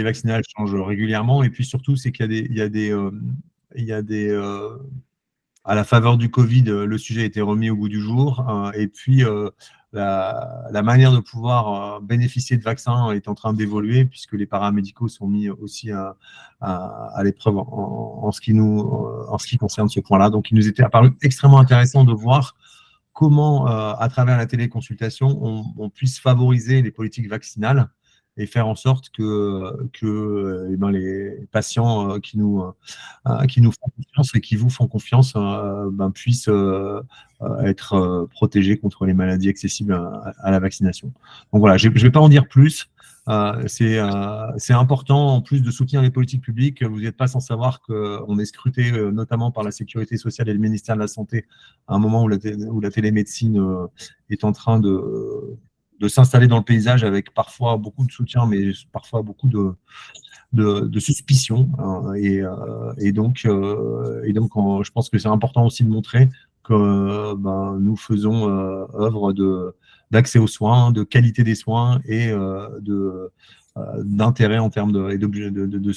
vaccinales changent régulièrement. Et puis surtout, c'est qu'il y a des à la faveur du Covid, le sujet a été remis au goût du jour. Et puis, la manière de pouvoir bénéficier de vaccins est en train d'évoluer, puisque les paramédicaux sont mis aussi à l'épreuve en ce qui concerne ce point-là. Donc, il nous était apparu extrêmement intéressant de voir comment, à travers la téléconsultation, on puisse favoriser les politiques vaccinales et faire en sorte que les patients qui nous font confiance et qui vous font confiance puissent être protégés contre les maladies accessibles à la vaccination. Donc voilà, je ne vais pas en dire plus. C'est important, en plus de soutenir les politiques publiques, vous n'êtes pas sans savoir qu'on est scruté notamment par la Sécurité sociale et le ministère de la Santé à un moment où la télémédecine est en train de s'installer dans le paysage avec parfois beaucoup de soutien, mais parfois beaucoup de suspicion. Et donc, je pense que c'est important aussi de montrer que nous faisons œuvre d'accès aux soins, de qualité des soins et d'intérêt en termes de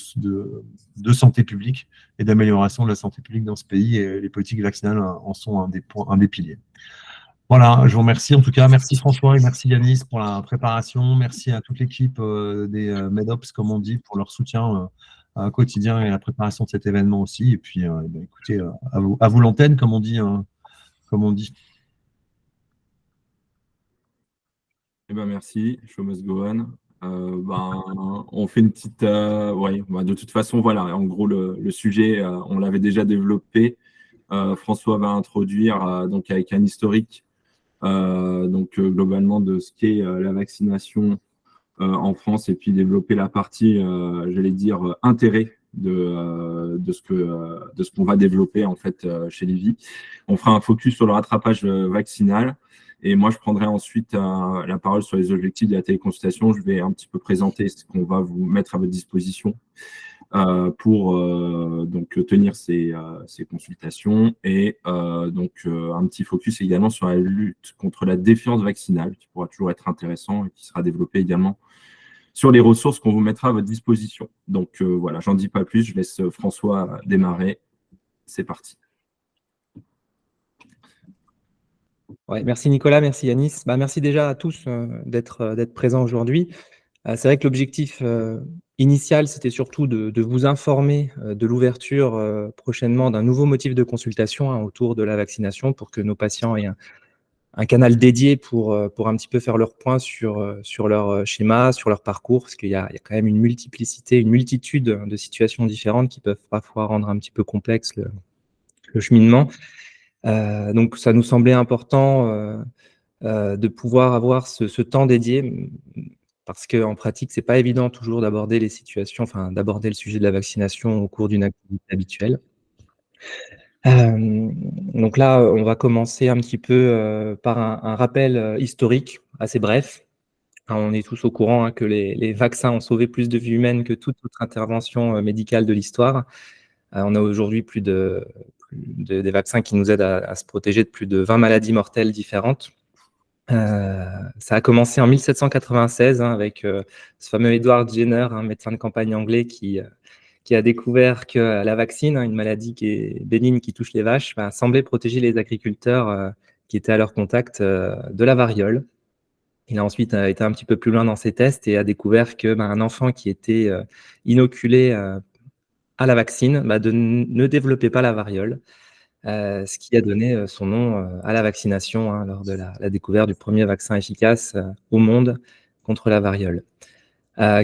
santé publique et d'amélioration de la santé publique dans ce pays. Et les politiques vaccinales en sont un des piliers. Voilà, je vous remercie. En tout cas, merci François et merci Yanis pour la préparation. Merci à toute l'équipe des MEDOPS, comme on dit, pour leur soutien quotidien et la préparation de cet événement aussi. Et puis, écoutez, à vous l'antenne, comme on dit. Merci, show must go on. On fait une petite... de toute façon, voilà, en gros, le sujet, on l'avait déjà développé. François va introduire donc avec un historique globalement de ce qu'est la vaccination en France et puis développer la partie, j'allais dire, intérêt de ce qu'on va développer en fait chez Livy. On fera un focus sur le rattrapage vaccinal. Et moi, je prendrai ensuite la parole sur les objectifs de la téléconsultation. Je vais un petit peu présenter ce qu'on va vous mettre à votre disposition pour tenir ces consultations et un petit focus également sur la lutte contre la défiance vaccinale qui pourra toujours être intéressant et qui sera développé également sur les ressources qu'on vous mettra à votre disposition. Donc voilà, j'en dis pas plus, je laisse François démarrer. C'est parti. Ouais, merci Nicolas, merci Yanis. Merci déjà à tous d'être présents aujourd'hui. C'est vrai que l'objectif initial, c'était surtout de vous informer de l'ouverture prochainement d'un nouveau motif de consultation autour de la vaccination pour que nos patients aient un canal dédié pour un petit peu faire leur point sur leur schéma, sur leur parcours, parce qu'il y a quand même une multitude de situations différentes qui peuvent parfois rendre un petit peu complexe le cheminement. Donc, ça nous semblait important de pouvoir avoir ce temps dédié, parce qu'en pratique, c'est pas évident toujours d'aborder le sujet de la vaccination au cours d'une activité habituelle. Donc là, on va commencer un petit peu par un rappel historique assez bref. On est tous au courant que les vaccins ont sauvé plus de vies humaines que toute autre intervention médicale de l'histoire. On a aujourd'hui des vaccins qui nous aident à se protéger de plus de 20 maladies mortelles différentes. Ça a commencé en 1796 avec ce fameux Edward Jenner, un médecin de campagne anglais qui a découvert que la vaccine, une maladie qui est bénigne qui touche les vaches, semblait protéger les agriculteurs qui étaient à leur contact de la variole. Il a ensuite été un petit peu plus loin dans ses tests et a découvert qu'un enfant qui était inoculé à la vaccine ne développait pas la variole. Ce qui a donné son nom à la vaccination lors de la découverte du premier vaccin efficace au monde contre la variole.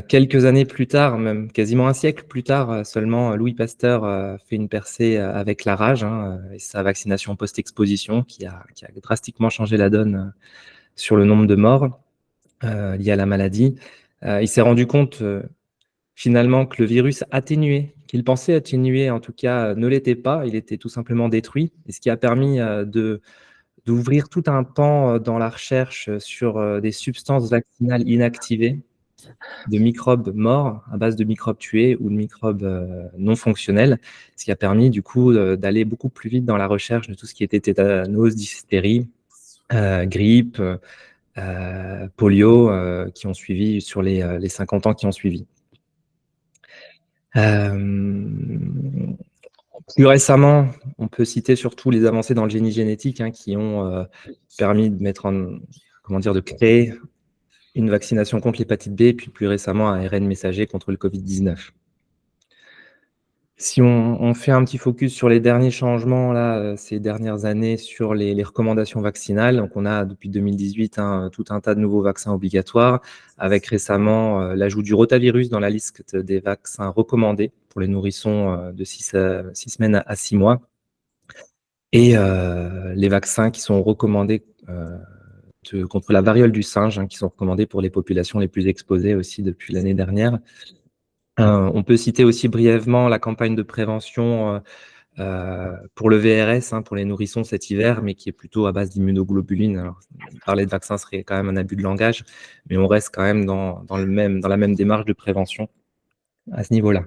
Quelques années plus tard, même quasiment un siècle plus tard seulement, Louis Pasteur fait une percée avec la rage et sa vaccination post-exposition qui a drastiquement changé la donne sur le nombre de morts liés à la maladie. Il s'est rendu compte finalement que le virus atténué, qu'il pensait atténué, en tout cas, ne l'était pas. Il était tout simplement détruit. Et ce qui a permis d'ouvrir tout un pan dans la recherche sur des substances vaccinales inactivées, de microbes morts à base de microbes tués ou de microbes non fonctionnels, ce qui a permis du coup d'aller beaucoup plus vite dans la recherche de tout ce qui était tétanos, diphtérie, grippe, polio qui ont suivi sur les 50 ans qui ont suivi. Plus récemment, on peut citer surtout les avancées dans le génie génétique qui ont permis de de créer une vaccination contre l'hépatite B, puis plus récemment un ARN messager contre le Covid-19. Si on fait un petit focus sur les derniers changements là, ces dernières années sur les recommandations vaccinales, donc on a depuis 2018 tout un tas de nouveaux vaccins obligatoires, avec récemment l'ajout du rotavirus dans la liste des vaccins recommandés pour les nourrissons de 6 semaines à 6 mois, et les vaccins qui sont recommandés contre la variole du singe, qui sont recommandés pour les populations les plus exposées aussi depuis l'année dernière. On peut citer aussi brièvement la campagne de prévention pour le VRS, pour les nourrissons cet hiver, mais qui est plutôt à base d'immunoglobulines. Alors, parler de vaccin serait quand même un abus de langage, mais on reste quand même dans la même démarche de prévention à ce niveau-là.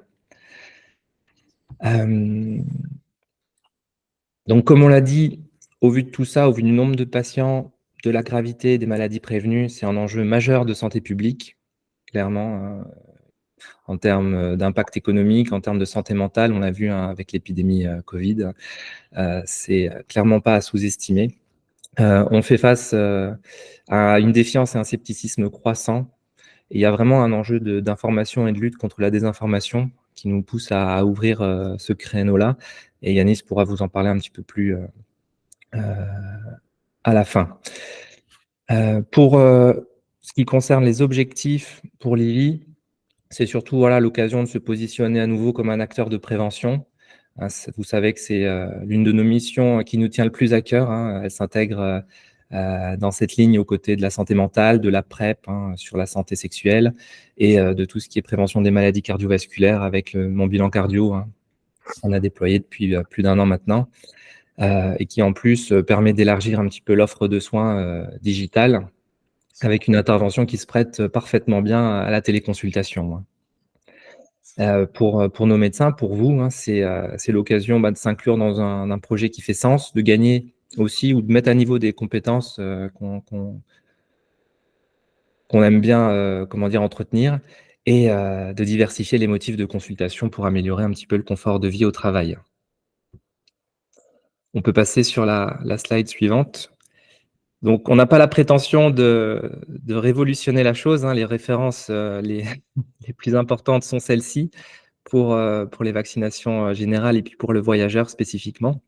Donc, comme on l'a dit, au vu de tout ça, au vu du nombre de patients, de la gravité des maladies prévenues, c'est un enjeu majeur de santé publique, clairement, en termes d'impact économique, en termes de santé mentale. On l'a vu avec l'épidémie Covid, c'est clairement pas à sous-estimer. On fait face à une défiance et un scepticisme croissant. Et il y a vraiment un enjeu d'information et de lutte contre la désinformation qui nous pousse à ouvrir ce créneau-là. Et Yanis pourra vous en parler un petit peu plus à la fin. Pour ce qui concerne les objectifs pour l'IVI, c'est surtout l'occasion de se positionner à nouveau comme un acteur de prévention. Vous savez que c'est l'une de nos missions qui nous tient le plus à cœur. Elle s'intègre dans cette ligne aux côtés de la santé mentale, de la PrEP, sur la santé sexuelle et de tout ce qui est prévention des maladies cardiovasculaires avec mon bilan cardio. On a déployé depuis plus d'1 an maintenant et qui en plus permet d'élargir un petit peu l'offre de soins digitale avec une intervention qui se prête parfaitement bien à la téléconsultation. Pour nos médecins, pour vous, c'est l'occasion de s'inclure dans un projet qui fait sens, de gagner aussi ou de mettre à niveau des compétences qu'on aime bien entretenir et de diversifier les motifs de consultation pour améliorer un petit peu le confort de vie au travail. On peut passer sur la slide suivante. Donc, on n'a pas la prétention de révolutionner la chose. Les références les plus importantes sont celles-ci pour les vaccinations générales et puis pour le voyageur spécifiquement,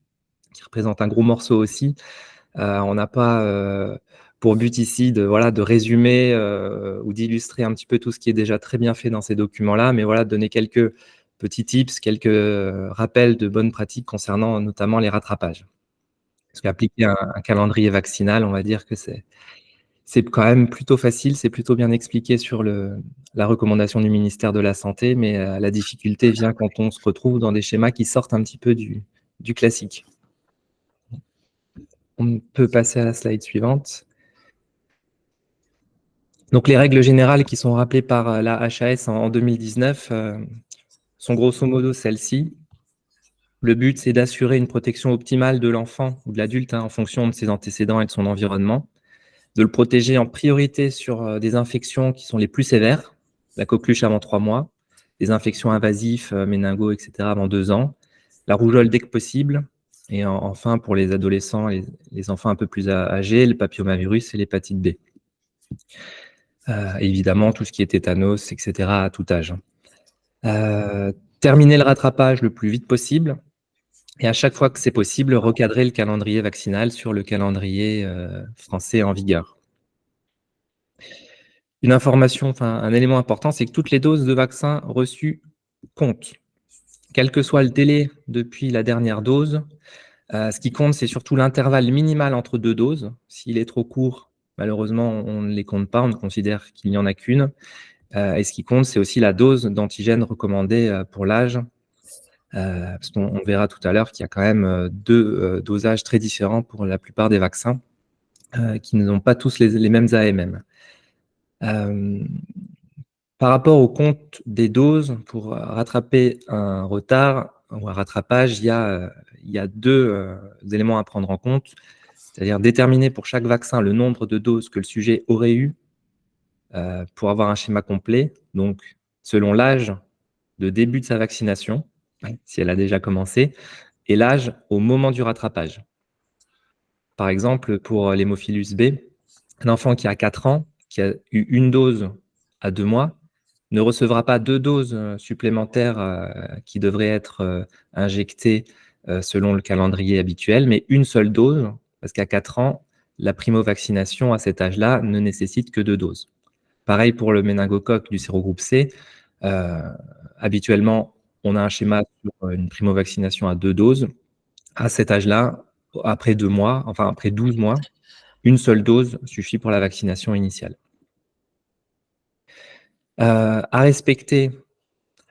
qui représente un gros morceau aussi. On n'a pas pour but ici de résumer ou d'illustrer un petit peu tout ce qui est déjà très bien fait dans ces documents-là, mais de donner quelques petits tips, quelques rappels de bonnes pratiques concernant notamment les rattrapages. Parce qu'appliquer un calendrier vaccinal, on va dire que c'est quand même plutôt facile, c'est plutôt bien expliqué sur la recommandation du ministère de la Santé, mais la difficulté vient quand on se retrouve dans des schémas qui sortent un petit peu du classique. On peut passer à la slide suivante. Donc, les règles générales qui sont rappelées par la HAS en 2019 sont grosso modo celles-ci. Le but, c'est d'assurer une protection optimale de l'enfant ou de l'adulte en fonction de ses antécédents et de son environnement, de le protéger en priorité sur des infections qui sont les plus sévères, la coqueluche avant 3 mois, les infections invasives, méningo, etc. avant 2 ans, la rougeole dès que possible, et enfin pour les adolescents et les enfants un peu plus âgés, le papillomavirus et l'hépatite B. Évidemment, tout ce qui est tétanos, etc. à tout âge. Terminer le rattrapage le plus vite possible, et à chaque fois que c'est possible, recadrer le calendrier vaccinal sur le calendrier français en vigueur. Une information, un élément important, c'est que toutes les doses de vaccin reçues comptent. Quel que soit le délai depuis la dernière dose, ce qui compte, c'est surtout l'intervalle minimal entre 2 doses. S'il est trop court, malheureusement, on ne les compte pas, on ne considère qu'il n'y en a qu'une. Et ce qui compte, c'est aussi la dose d'antigène recommandée pour l'âge. Parce qu'on verra tout à l'heure qu'il y a quand même 2 dosages très différents pour la plupart des vaccins qui n'ont pas tous les mêmes AMM. Par rapport au compte des doses, pour rattraper un retard ou un rattrapage, il y a 2 éléments à prendre en compte, c'est-à-dire déterminer pour chaque vaccin le nombre de doses que le sujet aurait eu pour avoir un schéma complet. Donc, selon l'âge, de début de sa vaccination, si elle a déjà commencé, et l'âge au moment du rattrapage. Par exemple, pour l'hémophilus B, un enfant qui a 4 ans, qui a eu une dose à 2 mois, ne recevra pas 2 doses supplémentaires qui devraient être injectées selon le calendrier habituel, mais une seule dose, parce qu'à 4 ans, la primo-vaccination à cet âge-là ne nécessite que 2 doses. Pareil pour le méningocoque du sérogroupe C. Habituellement, on a un schéma sur une primo-vaccination à 2 doses. À cet âge-là, après 2 mois, enfin après 12 mois, une seule dose suffit pour la vaccination initiale. À respecter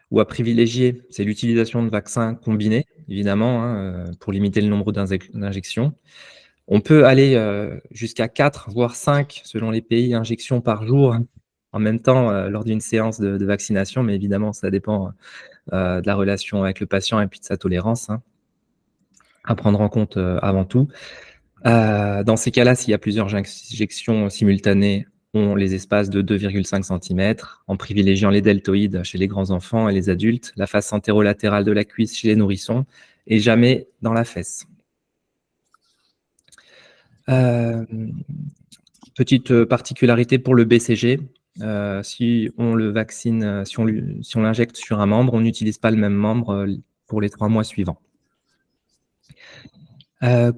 ou à privilégier, c'est l'utilisation de vaccins combinés, évidemment, hein, pour limiter le nombre d'injections. On peut aller jusqu'à 4, voire 5, selon les pays, injections par jour en même temps lors d'une séance de vaccination, mais évidemment, ça dépend de la relation avec le patient et puis de sa tolérance, hein, à prendre en compte avant tout. Dans ces cas-là, s'il y a plusieurs injections simultanées, on les espaces de 2,5 cm, en privilégiant les deltoïdes chez les grands enfants et les adultes, la face antérolatérale de la cuisse chez les nourrissons, et jamais dans la fesse. Petite particularité pour le BCG, si on le vaccine, si on l'injecte sur un membre, on n'utilise pas le même membre pour les 3 mois suivants.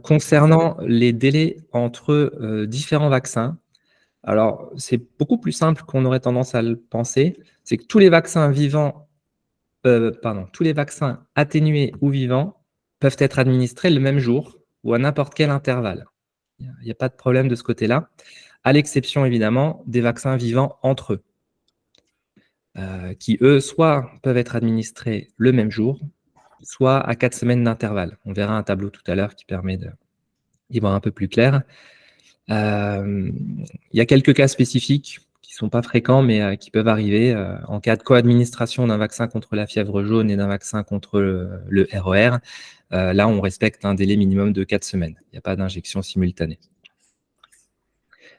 Concernant les délais entre différents vaccins, alors c'est beaucoup plus simple qu'on aurait tendance à le penser, c'est que tous les vaccins tous les vaccins atténués ou vivants peuvent être administrés le même jour ou à n'importe quel intervalle. Il n'y a pas de problème de ce côté-là, à l'exception évidemment des vaccins vivants entre eux, qui eux, soit peuvent être administrés le même jour, soit à 4 semaines d'intervalle. On verra un tableau tout à l'heure qui permet d'y voir un peu plus clair. Il y a quelques cas spécifiques qui ne sont pas fréquents, mais qui peuvent arriver en cas de co-administration d'un vaccin contre la fièvre jaune et d'un vaccin contre le RER. Là, on respecte un délai minimum de 4 semaines. Il n'y a pas d'injection simultanée.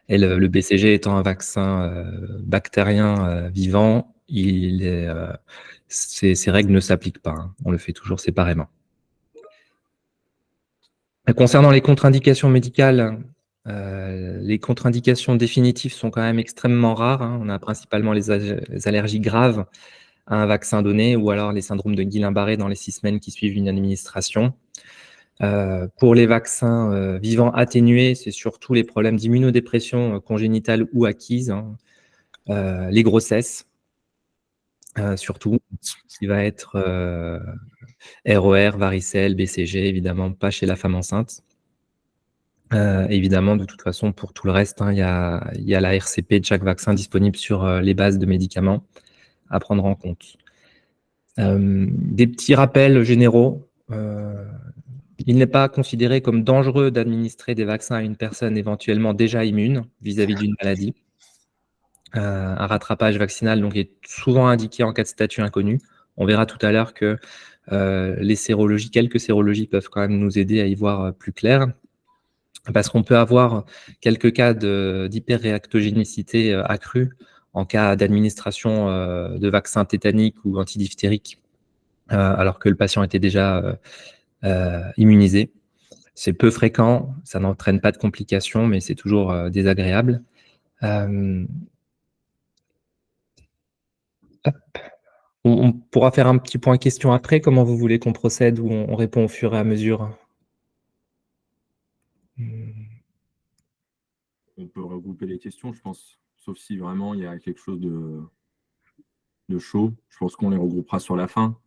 Et le BCG étant un vaccin bactérien vivant, ces règles ne s'appliquent pas, hein. On le fait toujours séparément. Concernant les contre-indications médicales, les contre-indications définitives sont quand même extrêmement rares, hein. On a principalement les allergies graves à un vaccin donné ou alors les syndromes de Guillain-Barré dans les 6 semaines qui suivent une administration. Pour les vaccins vivants atténués, c'est surtout les problèmes d'immunodépression congénitale ou acquise, hein. Les grossesses, surtout, qui va être RER, varicelle, BCG, évidemment pas chez la femme enceinte. Évidemment, de toute façon, pour tout le reste, hein, il y a la RCP de chaque vaccin disponible sur les bases de médicaments à prendre en compte. Des petits rappels généraux. Il n'est pas considéré comme dangereux d'administrer des vaccins à une personne éventuellement déjà immune vis-à-vis d'une maladie. Un rattrapage vaccinal donc, est souvent indiqué en cas de statut inconnu. On verra tout à l'heure que quelques sérologies peuvent quand même nous aider à y voir plus clair, parce qu'on peut avoir quelques cas d'hyperréactogénicité accrue en cas d'administration de vaccins tétaniques ou antidiphthériques, alors que le patient était déjà immunisé. C'est peu fréquent, ça n'entraîne pas de complications, mais c'est toujours désagréable. On pourra faire un petit point question après. Comment vous voulez qu'on procède ou on répond au fur et à mesure? On peut regrouper les questions, je pense, sauf si vraiment il y a quelque chose de chaud. Je pense qu'on les regroupera sur la fin.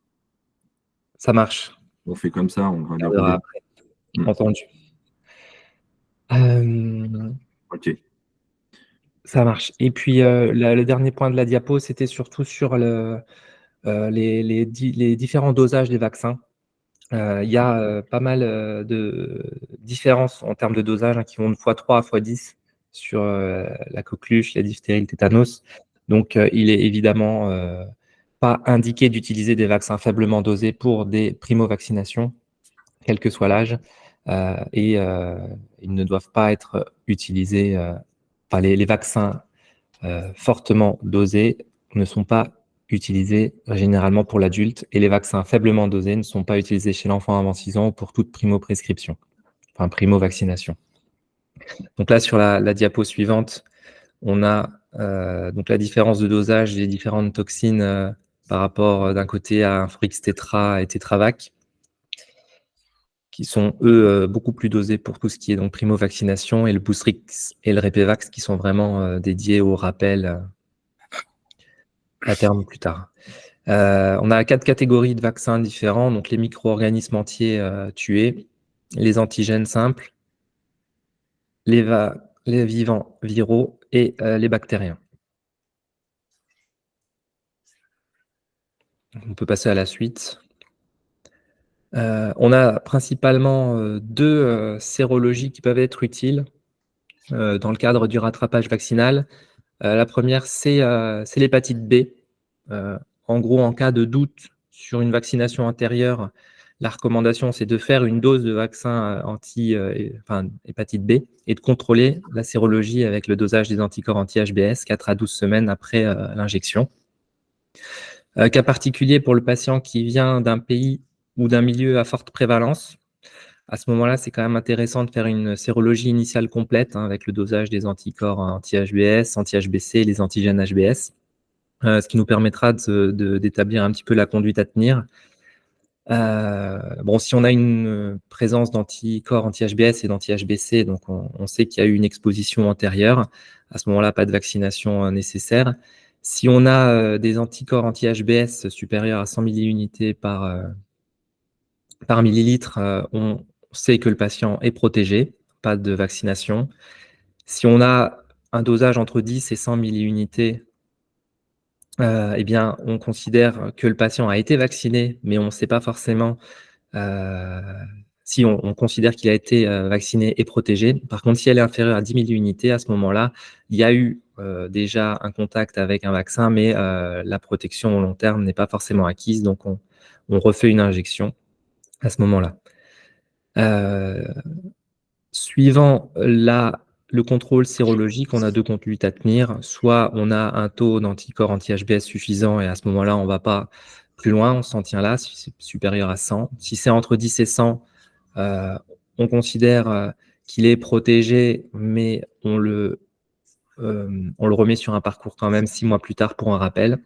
Ça marche. On fait comme ça, on va verra après. Entendu. Ok. Ça marche. Et puis, le dernier point de la diapo, c'était surtout sur les différents dosages des vaccins. Il y a pas mal de différences en termes de dosage, hein, qui vont de x3 à x10 sur la coqueluche, la diphtérie, le tétanos. Donc, il est évidemment pas indiqué d'utiliser des vaccins faiblement dosés pour des primo-vaccinations, quel que soit l'âge, et ils ne doivent pas être utilisés. Les vaccins fortement dosés ne sont pas utilisés généralement pour l'adulte et les vaccins faiblement dosés ne sont pas utilisés chez l'enfant avant 6 ans ou pour toute primo-prescription, enfin primo-vaccination. Donc là, sur la diapo suivante, on a donc la différence de dosage des différentes toxines par rapport d'un côté à un Frix Tetra et Tetravac, qui sont eux beaucoup plus dosés pour tout ce qui est donc primo-vaccination, et le Boostrix et le Repevax qui sont vraiment dédiés au rappel à terme plus tard. On a 4 catégories de vaccins différents, donc les micro-organismes entiers tués, les antigènes simples, les vivants viraux et les bactériens. On peut passer à la suite. On a principalement 2 sérologies qui peuvent être utiles dans le cadre du rattrapage vaccinal. La première, c'est l'hépatite B. En gros, en cas de doute sur une vaccination antérieure, la recommandation, c'est de faire une dose de vaccin hépatite B et de contrôler la sérologie avec le dosage des anticorps anti-HBs 4 à 12 semaines après l'injection. Cas particulier pour le patient qui vient d'un pays ou d'un milieu à forte prévalence. À ce moment-là, c'est quand même intéressant de faire une sérologie initiale complète avec le dosage des anticorps anti-HBs, anti-HBC et les antigènes HBS, ce qui nous permettra d'établir un petit peu la conduite à tenir. Si on a une présence d'anticorps anti-HBS et d'anti-HBC, donc on sait qu'il y a eu une exposition antérieure, à ce moment-là, pas de vaccination nécessaire. Si on a des anticorps anti-HBS supérieurs à 100 milliunités par millilitre, on sait que le patient est protégé, pas de vaccination. Si on a un dosage entre 10 et 100 milliunités, on considère que le patient a été vacciné, mais on ne sait pas forcément si on considère qu'il a été vacciné et protégé. Par contre, si elle est inférieure à 10 milliunités, à ce moment-là, il y a eu déjà un contact avec un vaccin, mais la protection au long terme n'est pas forcément acquise, donc on refait une injection à ce moment-là. Suivant le contrôle sérologique, on a 2 conduites à tenir. Soit on a un taux d'anticorps anti-HBs suffisant et à ce moment-là, on ne va pas plus loin, on s'en tient là, si c'est supérieur à 100. Si c'est entre 10 et 100, on considère qu'il est protégé, mais on le remet sur un parcours quand même 6 mois plus tard pour un rappel.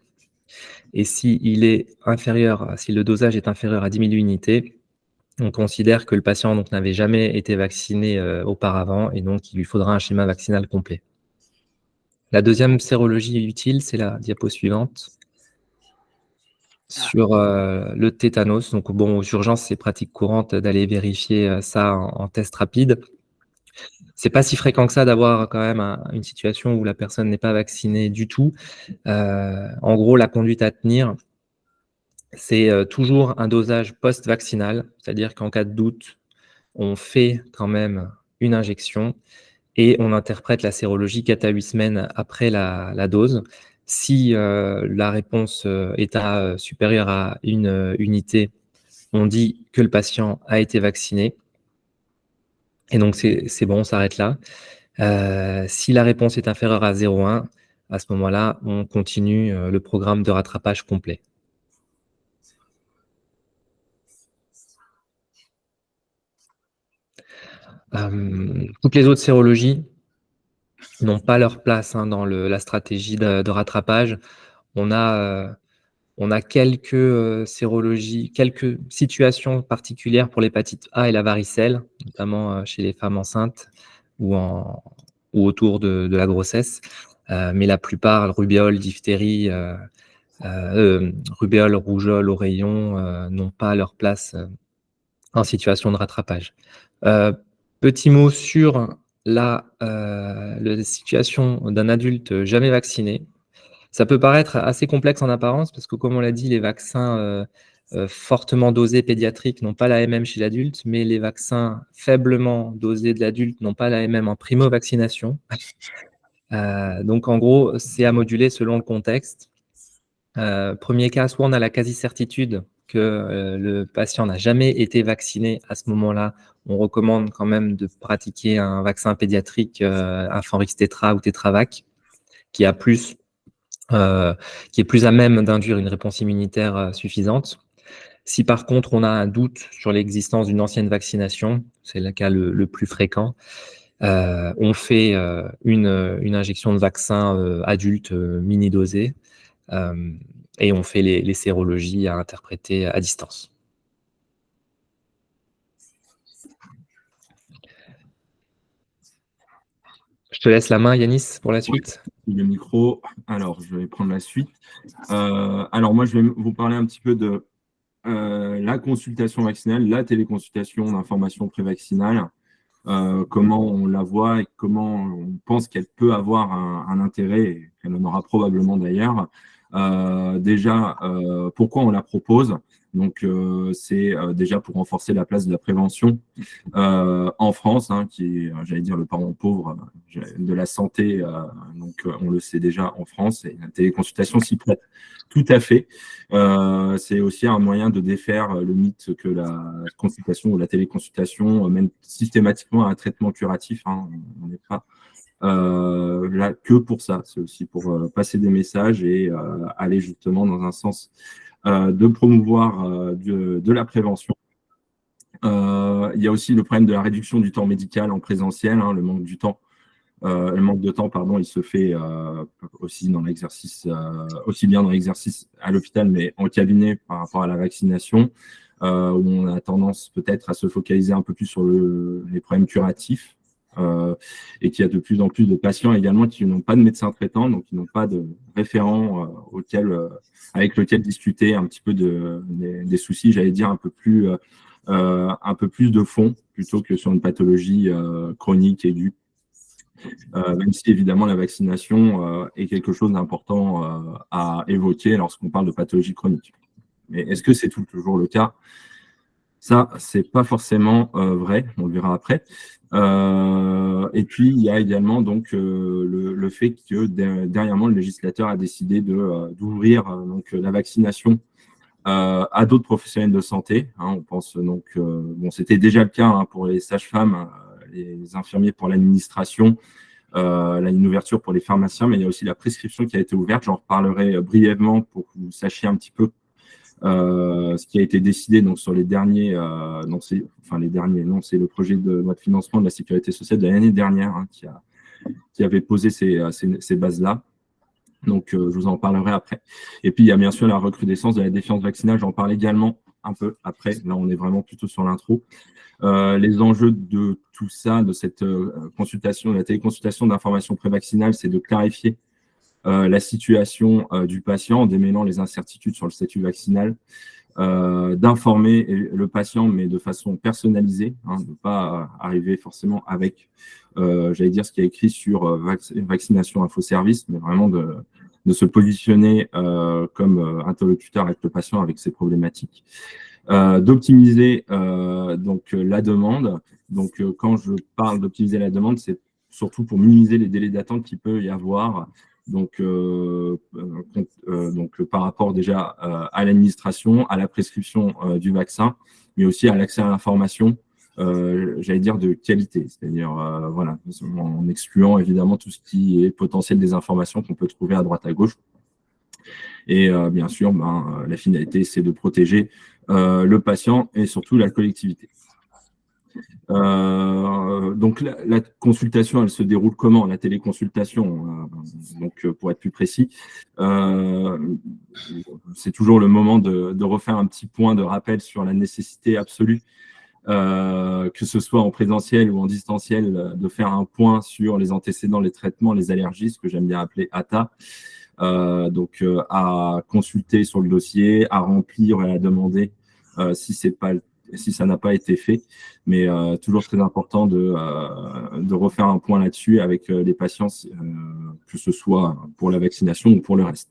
Et si le dosage est inférieur à 10 000 unités, on considère que le patient n'avait jamais été vacciné auparavant et donc il lui faudra un schéma vaccinal complet. La deuxième sérologie utile, c'est la diapo suivante. Sur le tétanos. Donc, aux urgences, c'est pratique courante d'aller vérifier ça en test rapide. C'est pas si fréquent que ça d'avoir quand même une situation où la personne n'est pas vaccinée du tout. En gros, la conduite à tenir, c'est toujours un dosage post-vaccinal, c'est-à-dire qu'en cas de doute, on fait quand même une injection et on interprète la sérologie 4 à 8 semaines après la dose. Si la réponse est supérieure à 1 unité, on dit que le patient a été vacciné. Et donc, c'est bon, on s'arrête là. Si la réponse est inférieure à 0,1, à ce moment-là, on continue le programme de rattrapage complet. Toutes les autres sérologies n'ont pas leur place dans la stratégie de rattrapage. On a quelques sérologies, quelques situations particulières pour l'hépatite A et la varicelle, notamment chez les femmes enceintes ou autour de la grossesse. Mais la plupart, rubéole, diphtérie, rubéole, rougeole, oreillon, n'ont pas leur place en situation de rattrapage. Petit mot sur la situation d'un adulte jamais vacciné. Ça peut paraître assez complexe en apparence parce que, comme on l'a dit, les vaccins fortement dosés pédiatriques n'ont pas l'AMM chez l'adulte, mais les vaccins faiblement dosés de l'adulte n'ont pas l'AMM en primo-vaccination. Donc, en gros, c'est à moduler selon le contexte. Premier cas, soit on a la quasi-certitude que le patient n'a jamais été vacciné. À ce moment-là, on recommande quand même de pratiquer un vaccin pédiatrique, un Fanrix Tetra ou Tetravac, qui a plus qui est plus à même d'induire une réponse immunitaire suffisante. Si par contre on a un doute sur l'existence d'une ancienne vaccination, c'est le cas le plus fréquent, on fait une injection de vaccin adulte mini-dosée et on fait les sérologies à interpréter à distance. Je te laisse la main, Yanis, pour la suite. Le micro. Alors, je vais prendre la suite. Alors, moi, je vais vous parler un petit peu de la consultation vaccinale, la téléconsultation d'information prévaccinale, comment on la voit et comment on pense qu'elle peut avoir un intérêt, et qu'elle en aura probablement d'ailleurs. Déjà, pourquoi on la propose? Donc, c'est déjà pour renforcer la place de la prévention en France, hein, qui est, j'allais dire, le parent pauvre de la santé. Donc, on le sait déjà en France, et la téléconsultation s'y prête tout à fait. C'est aussi un moyen de défaire le mythe que la consultation ou la téléconsultation mène systématiquement à un traitement curatif, hein. On n'est pas là que pour ça. C'est aussi pour passer des messages et aller justement dans un sens de promouvoir de la prévention. Il y a aussi le problème de la réduction du temps médical en présentiel, hein, le manque de temps, pardon, il se fait aussi dans l'exercice, aussi bien dans l'exercice à l'hôpital, mais en cabinet par rapport à la vaccination, où on a tendance peut-être à se focaliser un peu plus sur les problèmes curatifs, et qu'il y a de plus en plus de patients également qui n'ont pas de médecin traitant, donc qui n'ont pas de référent avec lequel discuter un petit peu des soucis, j'allais dire un peu plus de fond, plutôt que sur une pathologie chronique aiguë. Même si évidemment la vaccination est quelque chose d'important à évoquer lorsqu'on parle de pathologie chronique. Mais est-ce que c'est toujours le cas? Ça, c'est pas forcément vrai, on le verra après. Et puis, il y a également donc le fait que dernièrement, le législateur a décidé d'ouvrir donc la vaccination à d'autres professionnels de santé, hein. On pense donc, bon, c'était déjà le cas, hein, pour les sages-femmes, les infirmiers pour l'administration, une ouverture pour les pharmaciens, mais il y a aussi la prescription qui a été ouverte. J'en reparlerai brièvement pour que vous sachiez un petit peu ce qui a été décidé donc sur les derniers, c'est le projet de loi de financement de la sécurité sociale de l'année dernière, hein, qui avait posé ces bases-là. Donc, je vous en parlerai après. Et puis, il y a bien sûr la recrudescence de la défiance vaccinale. J'en parle également un peu après. Là, on est vraiment plutôt sur l'intro. Les enjeux de tout ça, de cette consultation, de la téléconsultation d'information prévaccinale, c'est de clarifier la situation du patient en démêlant les incertitudes sur le statut vaccinal, d'informer le patient, mais de façon personnalisée, hein, de ne pas arriver forcément avec, j'allais dire, ce qui est écrit sur vaccination infoservice, mais vraiment de se positionner comme interlocuteur avec le patient, avec ses problématiques. D'optimiser donc la demande. Donc, quand je parle d'optimiser la demande, c'est surtout pour minimiser les délais d'attente qu'il peut y avoir. Donc par rapport déjà à l'administration, à la prescription du vaccin, mais aussi à l'accès à l'information, j'allais dire de qualité, c'est-à-dire voilà, en excluant évidemment tout ce qui est potentiel des informations qu'on peut trouver à droite à gauche. Et bien sûr, la finalité, c'est de protéger le patient et surtout la collectivité. Donc la consultation, elle se déroule comment? La téléconsultation, donc pour être plus précis, c'est toujours le moment de refaire un petit point de rappel sur la nécessité absolue, que ce soit en présentiel ou en distanciel, de faire un point sur les antécédents, les traitements, les allergies, ce que j'aime bien appeler ATA. Donc à consulter sur le dossier, à remplir et à demander si ça n'a pas été fait, mais toujours très important de refaire un point là-dessus avec les patients, que ce soit pour la vaccination ou pour le reste.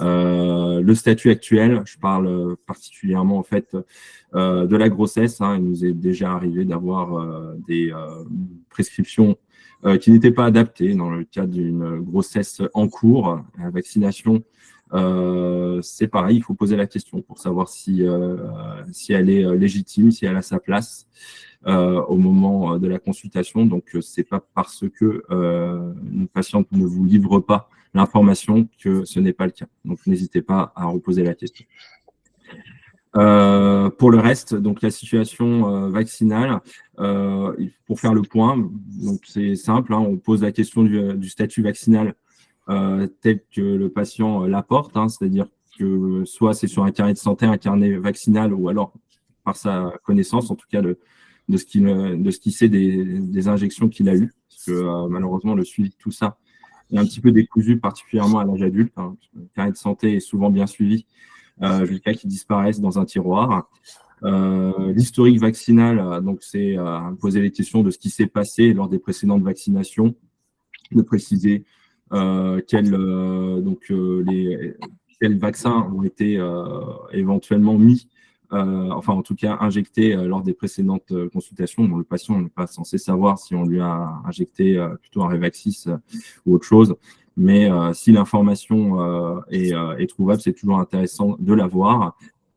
Le statut actuel, je parle particulièrement en fait de la grossesse, hein. Il nous est déjà arrivé d'avoir des prescriptions qui n'étaient pas adaptées dans le cadre d'une grossesse en cours. La vaccination, c'est pareil, il faut poser la question pour savoir si elle est légitime, si elle a sa place au moment de la consultation. Donc, c'est pas parce que une patiente ne vous livre pas l'information que ce n'est pas le cas. Donc, n'hésitez pas à reposer la question. Pour le reste, donc la situation vaccinale, pour faire le point, donc c'est simple, hein, on pose la question du statut vaccinal tel que le patient l'apporte, hein, c'est-à-dire que soit c'est sur un carnet de santé, un carnet vaccinal, ou alors par sa connaissance, en tout cas de ce qu'il sait des injections qu'il a eues, parce que malheureusement le suivi de tout ça est un petit peu décousu, particulièrement à l'âge adulte, hein. Le carnet de santé est souvent bien suivi, jusqu'à qu'ils disparaissent dans un tiroir. L'historique vaccinal, donc c'est poser les questions de ce qui s'est passé lors des précédentes vaccinations, de préciser quels vaccins ont été éventuellement mis, enfin en tout cas injectés lors des précédentes consultations. Bon, le patient n'est pas censé savoir si on lui a injecté plutôt un Révaxis ou autre chose, mais si l'information est trouvable, c'est toujours intéressant de l'avoir,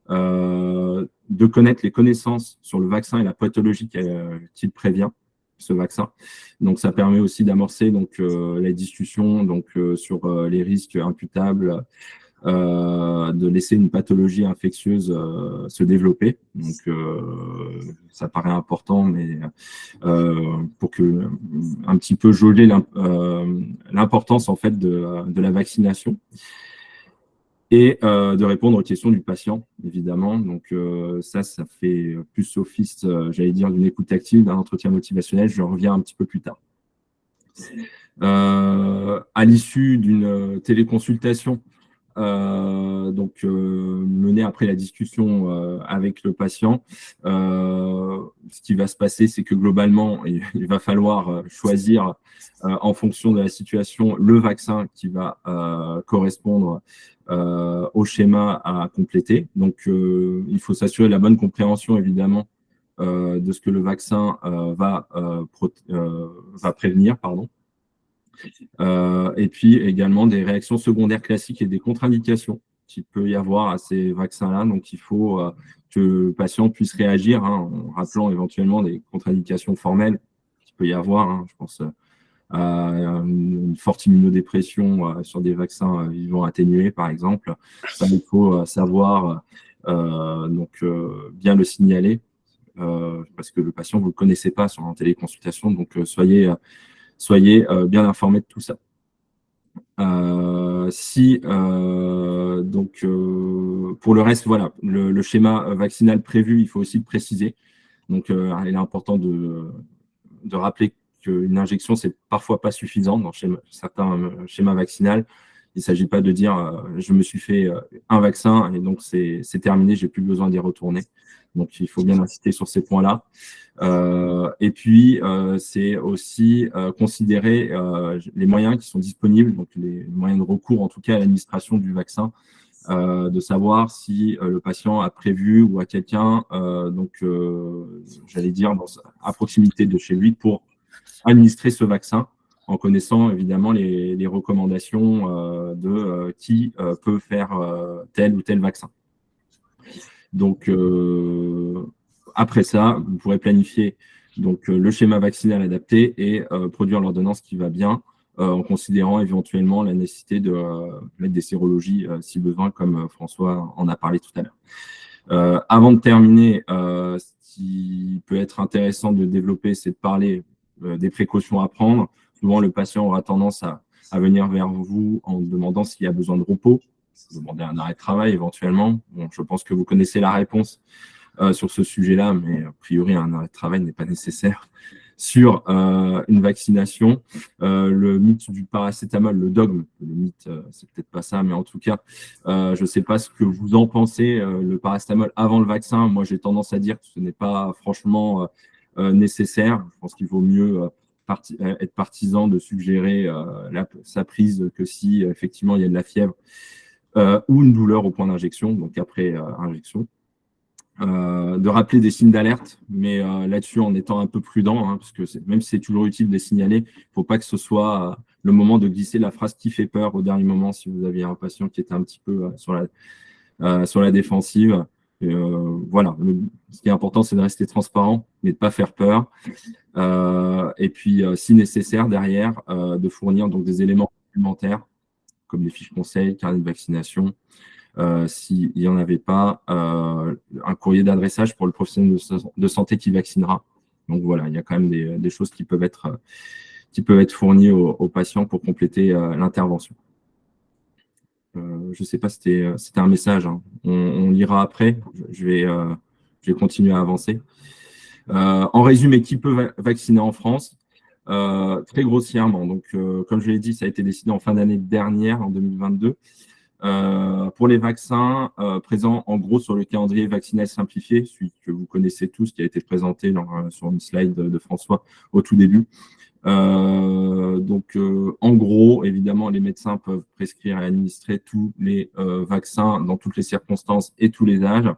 de connaître les connaissances sur le vaccin et la pathologie qu'il prévient, ce vaccin. Donc, ça permet aussi d'amorcer la discussion sur les risques imputables de laisser une pathologie infectieuse se développer. Donc, ça paraît important, mais pour un petit peu jauger l'importance en fait de la vaccination et de répondre aux questions du patient, évidemment. Donc, ça fait plus office, j'allais dire, d'une écoute active, d'un entretien motivationnel. Je reviens un petit peu plus tard. À l'issue d'une téléconsultation, menée après la discussion avec le patient, ce qui va se passer, c'est que globalement, il va falloir choisir en fonction de la situation le vaccin qui va correspondre au schéma à compléter. Donc, il faut s'assurer de la bonne compréhension, évidemment, de ce que le vaccin va prévenir, pardon. Et puis également des réactions secondaires classiques et des contre-indications qu'il peut y avoir à ces vaccins-là. Donc, il faut que le patient puisse réagir, hein, en rappelant éventuellement des contre-indications formelles qu'il peut y avoir. Hein. Je pense à une forte immunodépression sur des vaccins vivants atténués, par exemple. Ça, il faut savoir bien le signaler parce que le patient, vous ne le connaissez pas sur une téléconsultation. Donc, soyez bien informés de tout ça. Pour le reste, voilà, le schéma vaccinal prévu, il faut aussi le préciser. Donc, il est important de rappeler qu'une injection, c'est parfois pas suffisant dans certains schémas vaccinaux. Il ne s'agit pas de dire je me suis fait un vaccin et donc c'est terminé, j'ai plus besoin d'y retourner. Donc, il faut bien insister sur ces points-là. Et puis, c'est aussi considérer les moyens qui sont disponibles, donc les moyens de recours, en tout cas à l'administration du vaccin, de savoir si le patient a prévu ou a quelqu'un, j'allais dire, à proximité de chez lui pour administrer ce vaccin, en connaissant évidemment les recommandations de qui peut faire tel ou tel vaccin. Donc, après ça, vous pourrez planifier le schéma vaccinal adapté et produire l'ordonnance qui va bien, en considérant éventuellement la nécessité de mettre des sérologies si besoin, comme François en a parlé tout à l'heure. Avant de terminer, ce qui peut être intéressant de développer, c'est de parler des précautions à prendre. Souvent, le patient aura tendance à venir vers vous en demandant s'il y a besoin de repos, demander un arrêt de travail éventuellement. Bon, je pense que vous connaissez la réponse sur ce sujet-là, mais a priori, un arrêt de travail n'est pas nécessaire. Sur une vaccination, le mythe du paracétamol, le dogme, le mythe, c'est peut-être pas ça, mais en tout cas, je ne sais pas ce que vous en pensez, le paracétamol avant le vaccin. Moi, j'ai tendance à dire que ce n'est pas franchement nécessaire. Je pense qu'il vaut mieux être partisan de suggérer sa prise que si effectivement il y a de la fièvre ou une douleur au point d'injection, donc après injection. De rappeler des signes d'alerte, mais là-dessus en étant un peu prudent, hein, parce que même si c'est toujours utile de les signaler, il ne faut pas que ce soit le moment de glisser la phrase qui fait peur au dernier moment si vous aviez un patient qui était un petit peu sur la défensive. Voilà, ce qui est important, c'est de rester transparent, mais de ne pas faire peur. Et puis, si nécessaire, derrière, de fournir donc des éléments complémentaires comme les fiches conseils, carnet de vaccination, s'il n'y en avait pas, un courrier d'adressage pour le professionnel de santé qui vaccinera. Donc voilà, il y a quand même des choses qui peuvent être fournies aux patients pour compléter l'intervention. Je ne sais pas, c'était un message, hein. On lira après, je vais continuer à avancer. En résumé, qui peut vacciner en France? Très grossièrement, donc comme je l'ai dit, ça a été décidé en fin d'année dernière, en 2022. Pour les vaccins présents en gros sur le calendrier vaccinal simplifié, celui que vous connaissez tous, qui a été présenté sur une slide de François au tout début. Donc, en gros, évidemment, les médecins peuvent prescrire et administrer tous les vaccins dans toutes les circonstances et tous les âges.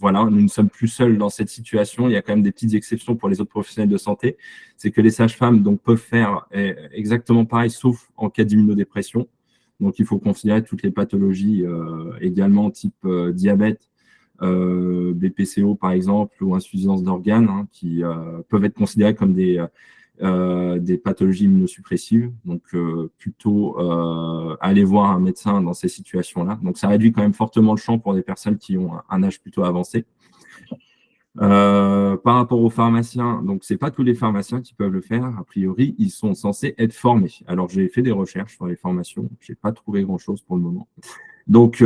Voilà, nous ne sommes plus seuls dans cette situation. Il y a quand même des petites exceptions pour les autres professionnels de santé. C'est que les sages-femmes peuvent faire exactement pareil, sauf en cas d'immunodépression. Donc, il faut considérer toutes les pathologies également type diabète, BPCO par exemple, ou insuffisance d'organes, hein, qui peuvent être considérées comme des pathologies immunosuppressives. Donc, plutôt aller voir un médecin dans ces situations-là. Donc, ça réduit quand même fortement le champ pour des personnes qui ont un âge plutôt avancé. Par rapport aux pharmaciens, donc c'est pas tous les pharmaciens qui peuvent le faire. A priori, ils sont censés être formés. Alors, j'ai fait des recherches sur les formations. Je n'ai pas trouvé grand-chose pour le moment. Donc,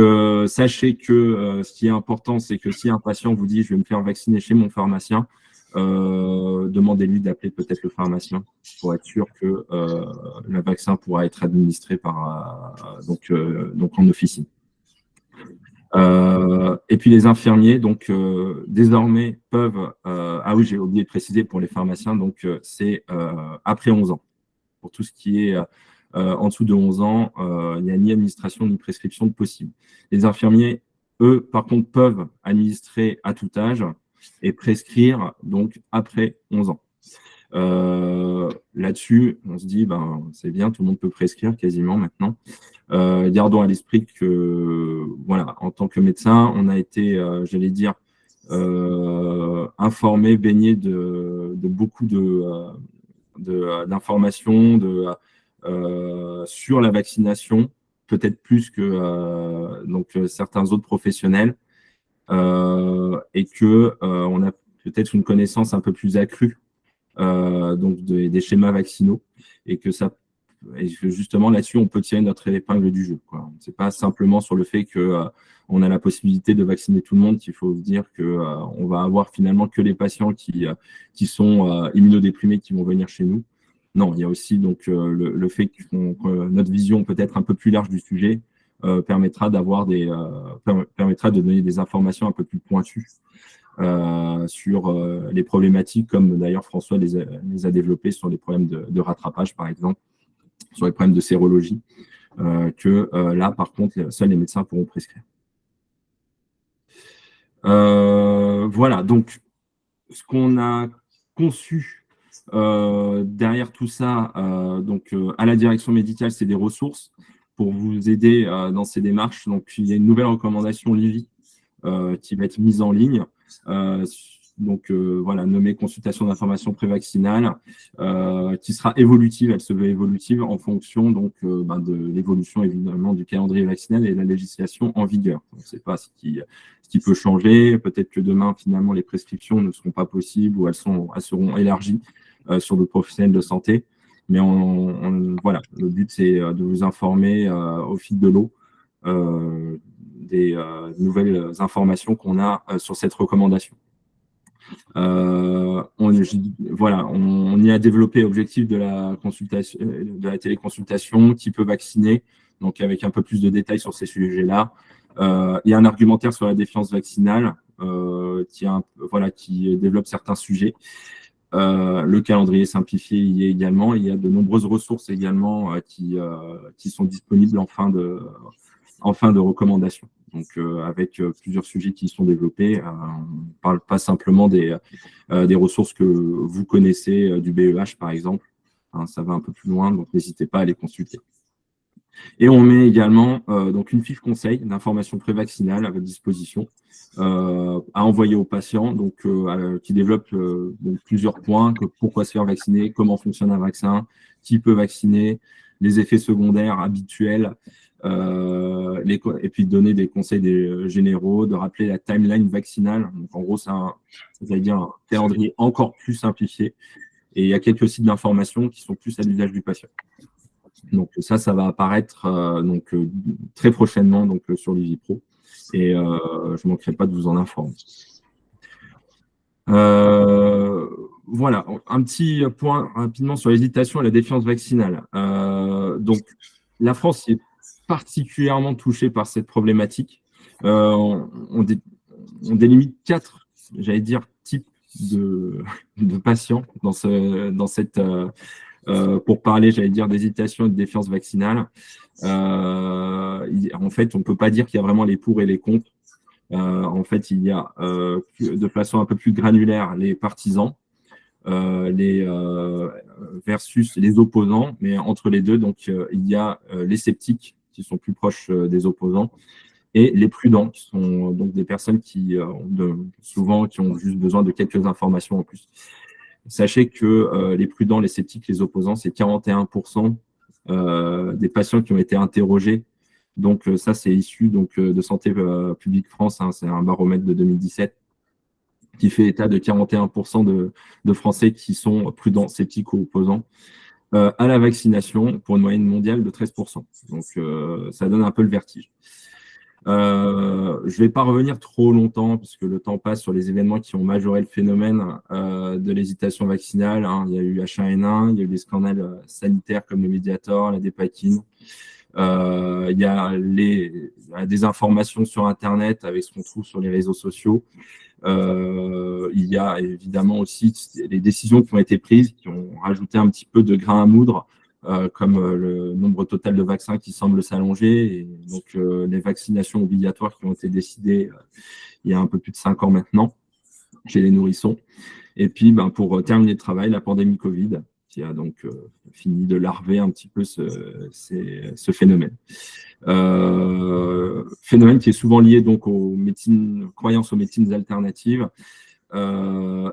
sachez que ce qui est important, c'est que si un patient vous dit « je vais me faire vacciner chez mon pharmacien », demandez-lui d'appeler peut-être le pharmacien pour être sûr que le vaccin pourra être administré donc en officine. Et puis les infirmiers, donc désormais peuvent, ah oui, j'ai oublié de préciser pour les pharmaciens, donc c'est après 11 ans. Pour tout ce qui est en dessous de 11 ans, il n'y a ni administration ni prescription de possible. Les infirmiers, eux, par contre, peuvent administrer à tout âge et prescrire donc après 11 ans. Là-dessus, on se dit, c'est bien, tout le monde peut prescrire quasiment maintenant. Gardons à l'esprit que, voilà, en tant que médecin, on a été, j'allais dire, informé, baigné de beaucoup d'informations sur la vaccination, peut-être plus que certains autres professionnels, et que on a peut-être une connaissance un peu plus accrue des schémas vaccinaux, et que justement là-dessus on peut tirer notre épingle du jeu, quoi. C'est pas simplement sur le fait que on a la possibilité de vacciner tout le monde qu'il faut se dire que on va avoir finalement que les patients qui sont immunodéprimés qui vont venir chez nous. Non, il y a aussi donc le fait que notre vision peut-être un peu plus large du sujet permettra de donner des informations un peu plus pointues sur les problématiques, comme d'ailleurs François les a développées sur les problèmes de rattrapage, par exemple, sur les problèmes de sérologie, là, par contre, seuls les médecins pourront prescrire. Voilà, donc, ce qu'on a conçu derrière tout ça, à la direction médicale, c'est des ressources pour vous aider dans ces démarches. Donc, il y a une nouvelle recommandation Livy qui va être mise en ligne. Voilà, nommée consultation d'information prévaccinale, qui sera évolutive. Elle se veut évolutive en fonction de l'évolution évidemment du calendrier vaccinal et de la législation en vigueur. On ne sait pas ce qui peut changer. Peut-être que demain, finalement, les prescriptions ne seront pas possibles ou elles seront élargies sur d'autres professionnels de santé. Mais voilà, le but, c'est de vous informer au fil de l'eau des nouvelles informations qu'on a sur cette recommandation. On y a développé l'objectif de la téléconsultation, qui peut vacciner, donc avec un peu plus de détails sur ces sujets-là. Il y a un argumentaire sur la défiance vaccinale qui développe certains sujets. Le calendrier simplifié y est également. Il y a de nombreuses ressources également qui sont disponibles en fin de recommandation. Donc, avec plusieurs sujets qui sont développés. On ne parle pas simplement des ressources que vous connaissez du BEH, par exemple. Ça va un peu plus loin, donc n'hésitez pas à les consulter. Et on met également donc une fiche conseil d'information prévaccinale à votre disposition à envoyer aux patients qui développent donc plusieurs points, pourquoi se faire vacciner, comment fonctionne un vaccin, qui peut vacciner, les effets secondaires habituels, et puis donner des conseils généraux, de rappeler la timeline vaccinale. Donc, en gros, c'est un calendrier encore plus simplifié. Et il y a quelques sites d'information qui sont plus à l'usage du patient. Donc ça va apparaître très prochainement sur Livipro. Et je ne manquerai pas de vous en informer. Voilà, un petit point rapidement sur l'hésitation et la défiance vaccinale. Donc, la France est particulièrement touchée par cette problématique. On délimite 4, j'allais dire, types de patients pour parler, j'allais dire, d'hésitation et de défiance vaccinale. En fait, on ne peut pas dire qu'il y a vraiment les pour et les contre. En fait, il y a de façon un peu plus granulaire les partisans versus les opposants, mais entre les deux, donc il y a les sceptiques qui sont plus proches des opposants et les prudents qui sont donc des personnes qui souvent qui ont juste besoin de quelques informations en plus. Sachez que les prudents, les sceptiques, les opposants, c'est 41% des patients qui ont été interrogés. Donc ça, c'est issu de Santé publique France, hein, c'est un baromètre de 2017 qui fait état de 41% de Français qui sont prudents, sceptiques ou opposants à la vaccination pour une moyenne mondiale de 13%. Donc ça donne un peu le vertige. Je ne vais pas revenir trop longtemps parce que le temps passe sur les événements qui ont majoré le phénomène de l'hésitation vaccinale. Hein. Il y a eu H1N1, il y a eu des scandales sanitaires comme le Mediator, la Dépakine. Il y a la désinformation sur Internet avec ce qu'on trouve sur les réseaux sociaux. Il y a évidemment aussi les décisions qui ont été prises, qui ont rajouté un petit peu de grain à moudre, comme le nombre total de vaccins qui semble s'allonger, et donc les vaccinations obligatoires qui ont été décidées il y a un peu plus de 5 ans maintenant chez les nourrissons. Et puis, pour terminer le travail, la pandémie Covid, qui a donc fini de larver un petit peu ce phénomène. Phénomène qui est souvent lié donc aux croyances aux médecines alternatives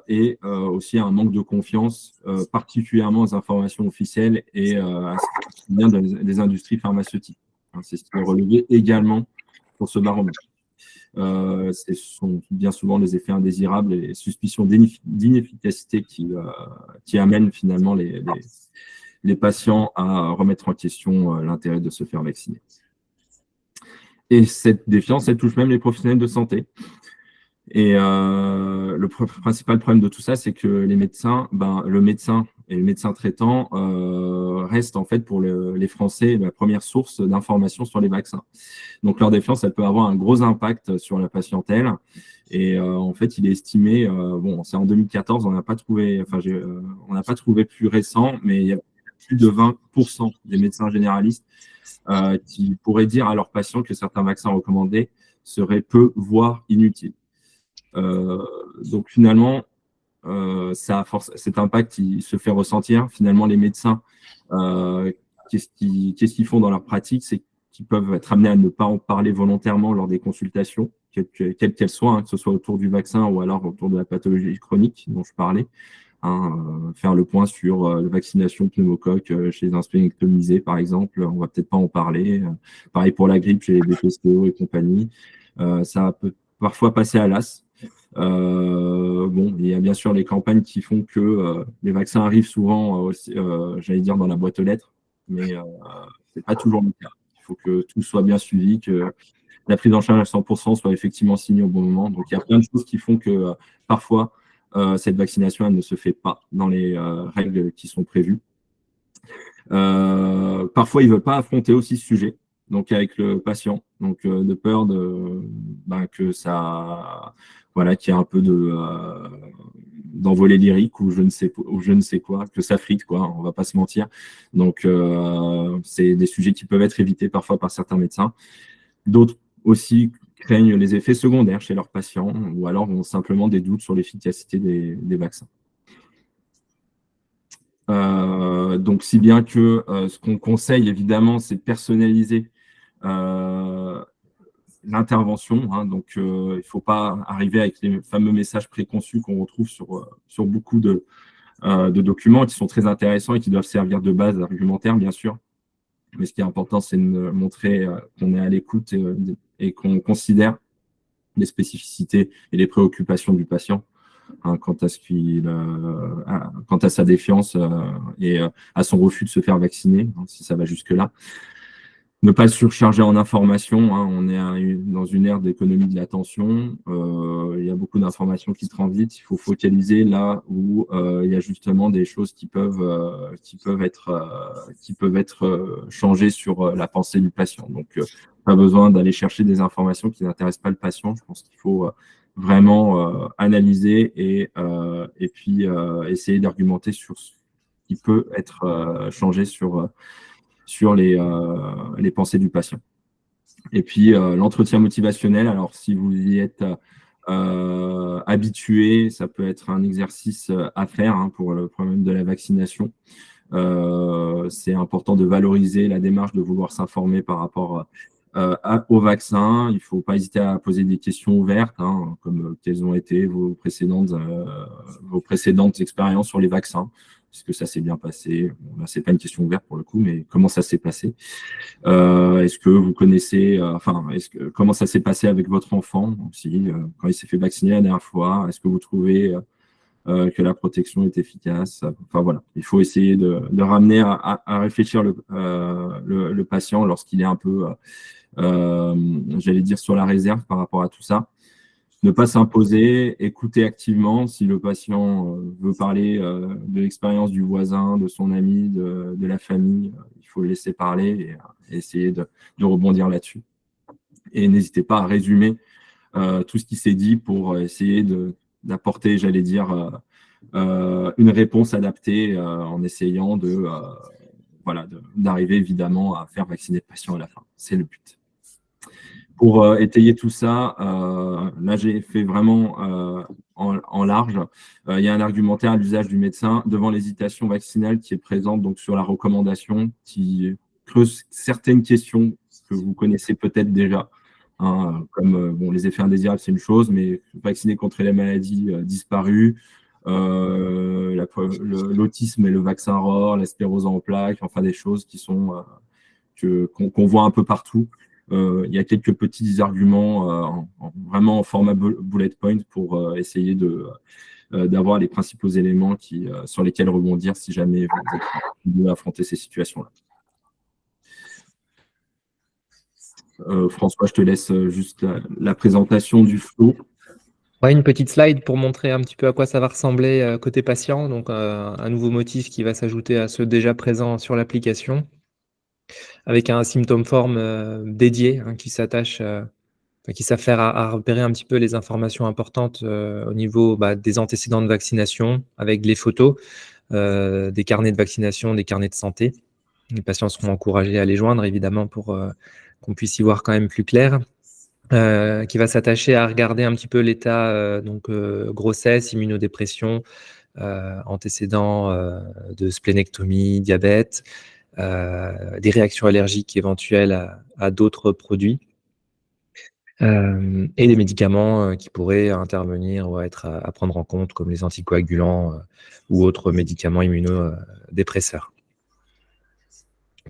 et aussi à un manque de confiance, particulièrement aux informations officielles et à ce qui vient des industries pharmaceutiques. C'est ce qui est relevé également pour ce baromètre. Ce sont bien souvent les effets indésirables et les suspicions d'inefficacité qui amènent finalement les patients à remettre en question l'intérêt de se faire vacciner. Et cette défiance, elle touche même les professionnels de santé. Et le principal problème de tout ça, c'est que les médecins, le médecin et le médecin traitant restent en fait pour les Français la première source d'information sur les vaccins. Donc leur défiance, elle peut avoir un gros impact sur la patientèle. Et en fait, il est estimé, c'est en 2014, on n'a pas trouvé plus récent, mais il y a plus de 20% des médecins généralistes qui pourraient dire à leurs patients que certains vaccins recommandés seraient peu, voire inutiles. Donc finalement, cet impact il se fait ressentir. Finalement, les médecins, qu'est-ce qu'ils font dans leur pratique, c'est qu'ils peuvent être amenés à ne pas en parler volontairement lors des consultations, quelles qu'elles soient, hein, que ce soit autour du vaccin ou alors autour de la pathologie chronique dont je parlais. Faire le point sur la vaccination pneumocoque chez les inspectomisés, par exemple, on va peut-être pas en parler. Pareil pour la grippe chez les BPCO et compagnie. Ça peut parfois passer à l'as. Il y a bien sûr les campagnes qui font que les vaccins arrivent souvent, j'allais dire, dans la boîte aux lettres, mais c'est pas toujours le cas. Il faut que tout soit bien suivi, que la prise en charge à 100% soit effectivement signée au bon moment. Donc il y a plein de choses qui font que parfois cette vaccination elle ne se fait pas dans les règles qui sont prévues. Parfois ils ne veulent pas affronter aussi ce sujet, donc avec le patient, donc de peur que ça, qu'il y ait un peu d'envolée lyrique ou je ne sais quoi, que ça frite quoi, on va pas se mentir. Donc c'est des sujets qui peuvent être évités parfois par certains médecins. D'autres aussi craignent les effets secondaires chez leurs patients ou alors ont simplement des doutes sur l'efficacité des vaccins. Donc, si bien que ce qu'on conseille, évidemment, c'est de personnaliser l'intervention. Hein. Donc, il ne faut pas arriver avec les fameux messages préconçus qu'on retrouve sur beaucoup de documents qui sont très intéressants et qui doivent servir de base argumentaire, bien sûr. Mais ce qui est important, c'est de montrer qu'on est à l'écoute et qu'on considère les spécificités et les préoccupations du patient, hein, quant à sa défiance et à son refus de se faire vacciner, hein, si ça va jusque-là. Ne pas le surcharger en informations. Hein, on est dans une ère d'économie de l'attention. Il y a beaucoup d'informations qui transitent. Il faut focaliser là où il y a justement des choses qui peuvent être changées sur la pensée du patient. Donc, pas besoin d'aller chercher des informations qui n'intéressent pas le patient. Je pense qu'il faut vraiment analyser et puis essayer d'argumenter sur ce qui peut être changé sur les pensées du patient. Et puis, l'entretien motivationnel, alors si vous y êtes habitué, ça peut être un exercice à faire, hein, pour le problème de la vaccination. C'est important de valoriser la démarche de vouloir s'informer par rapport au vaccin. Il ne faut pas hésiter à poser des questions ouvertes, hein, comme quelles ont été vos précédentes expériences sur les vaccins. Est-ce que ça s'est bien passé? Bon, là, ce n'est pas une question ouverte pour le coup, mais comment ça s'est passé? Est-ce que vous connaissez, comment ça s'est passé avec votre enfant aussi, quand il s'est fait vacciner la dernière fois? Est-ce que vous trouvez que la protection est efficace? Enfin voilà, il faut essayer de ramener à réfléchir le patient lorsqu'il est un peu, j'allais dire, sur la réserve par rapport à tout ça. Ne pas s'imposer, écouter activement. Si le patient veut parler de l'expérience du voisin, de son ami, de la famille, il faut le laisser parler et essayer de rebondir là-dessus. Et n'hésitez pas à résumer tout ce qui s'est dit pour essayer d'apporter, j'allais dire, une réponse adaptée en essayant d'arriver évidemment à faire vacciner le patient à la fin. C'est le but. Pour étayer tout ça, là j'ai fait vraiment en large. Il y a un argumentaire à l'usage du médecin devant l'hésitation vaccinale qui est présente donc sur la recommandation, qui creuse certaines questions que vous connaissez peut-être déjà, hein, comme les effets indésirables, c'est une chose, mais vacciner contre les maladies disparues, l'autisme et le vaccin ROR, la sclérose en plaques, enfin des choses qui sont qu'on voit un peu partout. Il y a quelques petits arguments vraiment en format bullet point pour essayer d'avoir les principaux éléments sur lesquels rebondir si jamais vous devez affronter ces situations-là. François, je te laisse juste la présentation du flow. Ouais, une petite slide pour montrer un petit peu à quoi ça va ressembler côté patient. Donc, un nouveau motif qui va s'ajouter à ceux déjà présents sur l'application, avec un symptôme form dédié, hein, qui s'attache, qui s'affaire à repérer un petit peu les informations importantes au niveau des antécédents de vaccination, avec les photos, des carnets de vaccination, des carnets de santé. Les patients seront encouragés à les joindre, évidemment, pour qu'on puisse y voir quand même plus clair. Qui va s'attacher à regarder un petit peu l'état, grossesse, immunodépression, antécédents de splénectomie, diabète, des réactions allergiques éventuelles à d'autres produits, et des médicaments qui pourraient intervenir ou être à prendre en compte, comme les anticoagulants ou autres médicaments immunodépresseurs,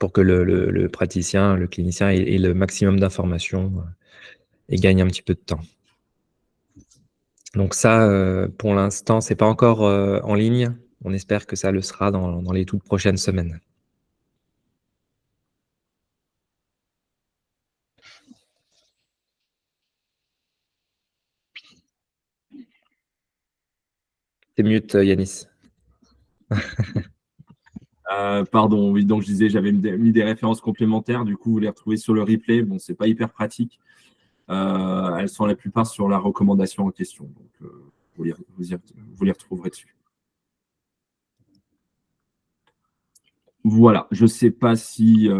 pour que le praticien, le clinicien ait le maximum d'informations et gagne un petit peu de temps. Donc ça, pour l'instant, c'est pas encore en ligne. On espère que ça le sera dans les toutes prochaines semaines. T'es mute, Yanis. Pardon, oui, donc je disais, j'avais mis des références complémentaires, du coup, vous les retrouvez sur le replay. Bon, c'est pas hyper pratique. Elles sont la plupart sur la recommandation en question. Donc, vous les retrouverez dessus. Voilà, je ne sais pas si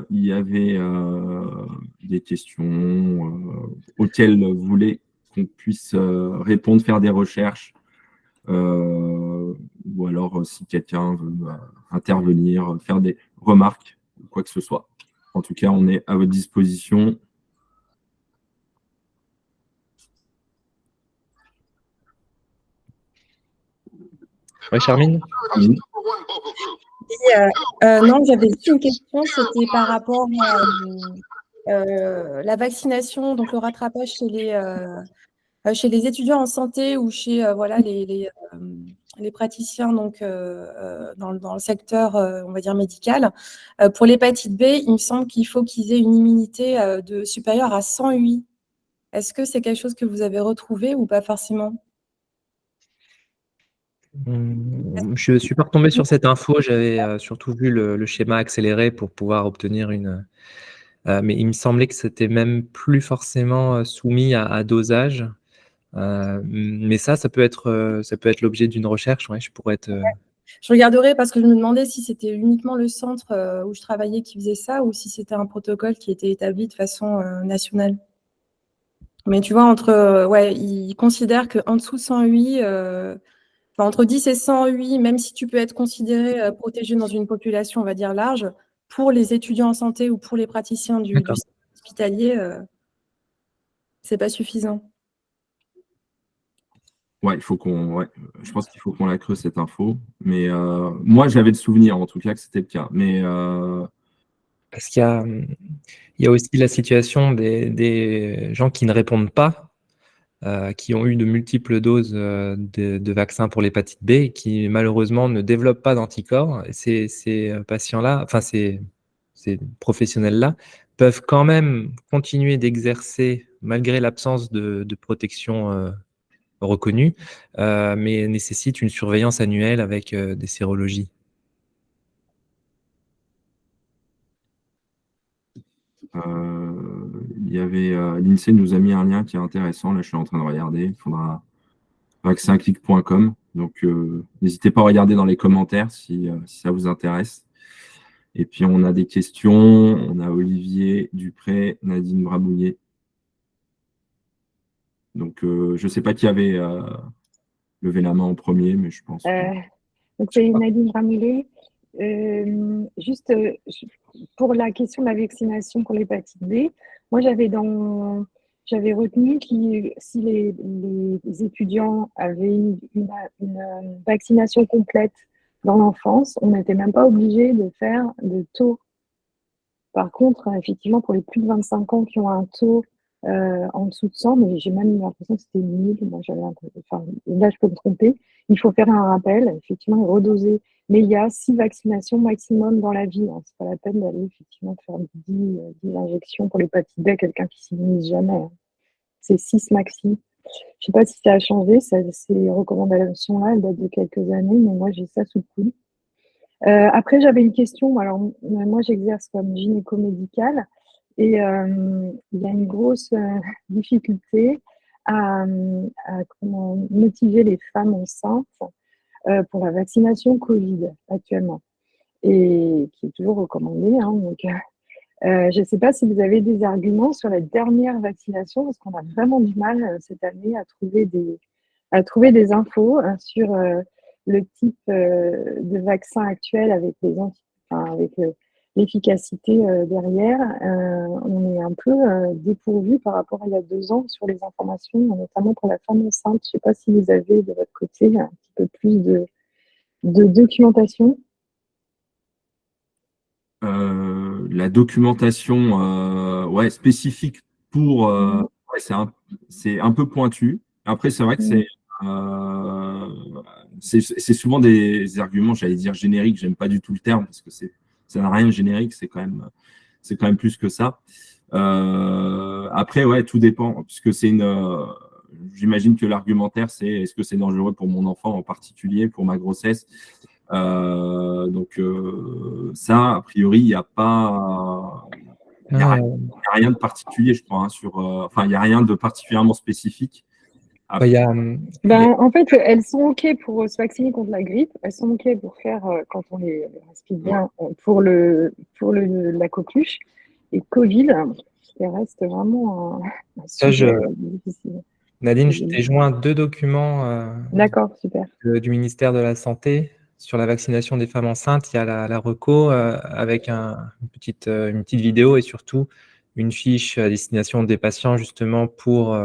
il y avait des questions auxquelles vous voulez qu'on puisse répondre, faire des recherches. ou alors si quelqu'un veut intervenir, faire des remarques, ou quoi que ce soit. En tout cas, on est à votre disposition. Oui, Charmine? Charmine. Non, j'avais juste une question, c'était par rapport à la vaccination, donc le rattrapage chez les étudiants en santé ou chez voilà, les praticiens donc, dans le secteur, on va dire, médical. Pour l'hépatite B, il me semble qu'il faut qu'ils aient une immunité supérieure à 108. Est-ce que c'est quelque chose que vous avez retrouvé ou pas forcément? Je ne suis pas retombé sur cette info, j'avais surtout vu le schéma accéléré pour pouvoir obtenir une… mais il me semblait que c'était même plus forcément soumis à dosage. Mais ça peut être l'objet d'une recherche, ouais, je pourrais être… Je regarderai parce que je me demandais si c'était uniquement le centre où je travaillais qui faisait ça ou si c'était un protocole qui était établi de façon nationale. Mais tu vois, ouais, ils considèrent qu'en dessous de 108, enfin, entre 10 et 108, même si tu peux être considéré protégé dans une population, on va dire, large, pour les étudiants en santé ou pour les praticiens du D'accord. système hospitalier, c'est pas suffisant. Ouais, je pense qu'il faut qu'on la creuse cette info. Mais moi, j'avais le souvenir, en tout cas, que c'était le cas. Mais Parce qu'il y a aussi la situation des gens qui ne répondent pas, qui ont eu de multiples doses de vaccins pour l'hépatite B et qui malheureusement ne développent pas d'anticorps. Et ces patients-là, enfin ces professionnels-là, peuvent quand même continuer d'exercer malgré l'absence de protection reconnue, mais nécessitent une surveillance annuelle avec des sérologies. il y avait l'INSEE nous a mis un lien qui est intéressant. Là, je suis en train de regarder. Il faudra vaccinclick.com. Donc, n'hésitez pas à regarder dans les commentaires si ça vous intéresse. Et puis, on a des questions. On a Olivier Dupré, Nadine Brabouillet. Donc, je ne sais pas qui avait levé la main en premier, mais je pense. Donc, c'est Nadine Brabouillet. Juste pour la question de la vaccination pour l'hépatite B, moi, j'avais retenu que si les étudiants avaient une vaccination complète dans l'enfance, on n'était même pas obligé de faire de taux. Par contre, effectivement, pour les plus de 25 ans qui ont un taux en dessous de 100, mais j'ai même eu l'impression que c'était 1000, moi là je peux me tromper, il faut faire un rappel, effectivement, et redoser. Mais il y a 6 vaccinations maximum dans la vie. Hein. C'est pas la peine d'aller effectivement faire 10 injections pour l'hépatite B à quelqu'un qui s'immunise jamais. Hein. C'est 6 maxi. Je sais pas si ça a changé, ces recommandations-là, elles datent de quelques années, mais moi j'ai ça sous le coude. Après, j'avais une question. Alors, moi, j'exerce comme gynéco-médicale et il y a une grosse difficulté à motiver les femmes enceintes pour la vaccination Covid actuellement et qui est toujours recommandée. Hein, donc, je ne sais pas si vous avez des arguments sur la dernière vaccination parce qu'on a vraiment du mal cette année à trouver des infos sur le type de vaccin actuel avec avec l'efficacité derrière. On est un peu dépourvu par rapport à il y a 2 ans sur les informations, notamment pour la femme enceinte. Je ne sais pas si vous avez de votre côté un petit peu plus de documentation. La documentation spécifique pour… c'est un peu pointu. Après, c'est vrai que c'est souvent des arguments, j'allais dire génériques, j'aime pas du tout le terme parce que ça n'a rien de générique, c'est quand même plus que ça. Après, ouais, tout dépend, puisque j'imagine que l'argumentaire, c'est est-ce que c'est dangereux pour mon enfant en particulier, pour ma grossesse. Donc ça, a priori, il n'y a pas… Il n'y a rien de particulier, je crois, hein, il n'y a rien de particulièrement spécifique. Après, en fait, elles sont OK pour se vacciner contre la grippe. Elles sont OK pour faire, quand on les respire bien, pour la coqueluche. Et Covid, ça reste vraiment un sujet difficile. Nadine, je t'ai joint 2 documents D'accord, super. du ministère de la Santé sur la vaccination des femmes enceintes. Il y a la reco avec une petite vidéo et surtout une fiche à destination des patients justement pour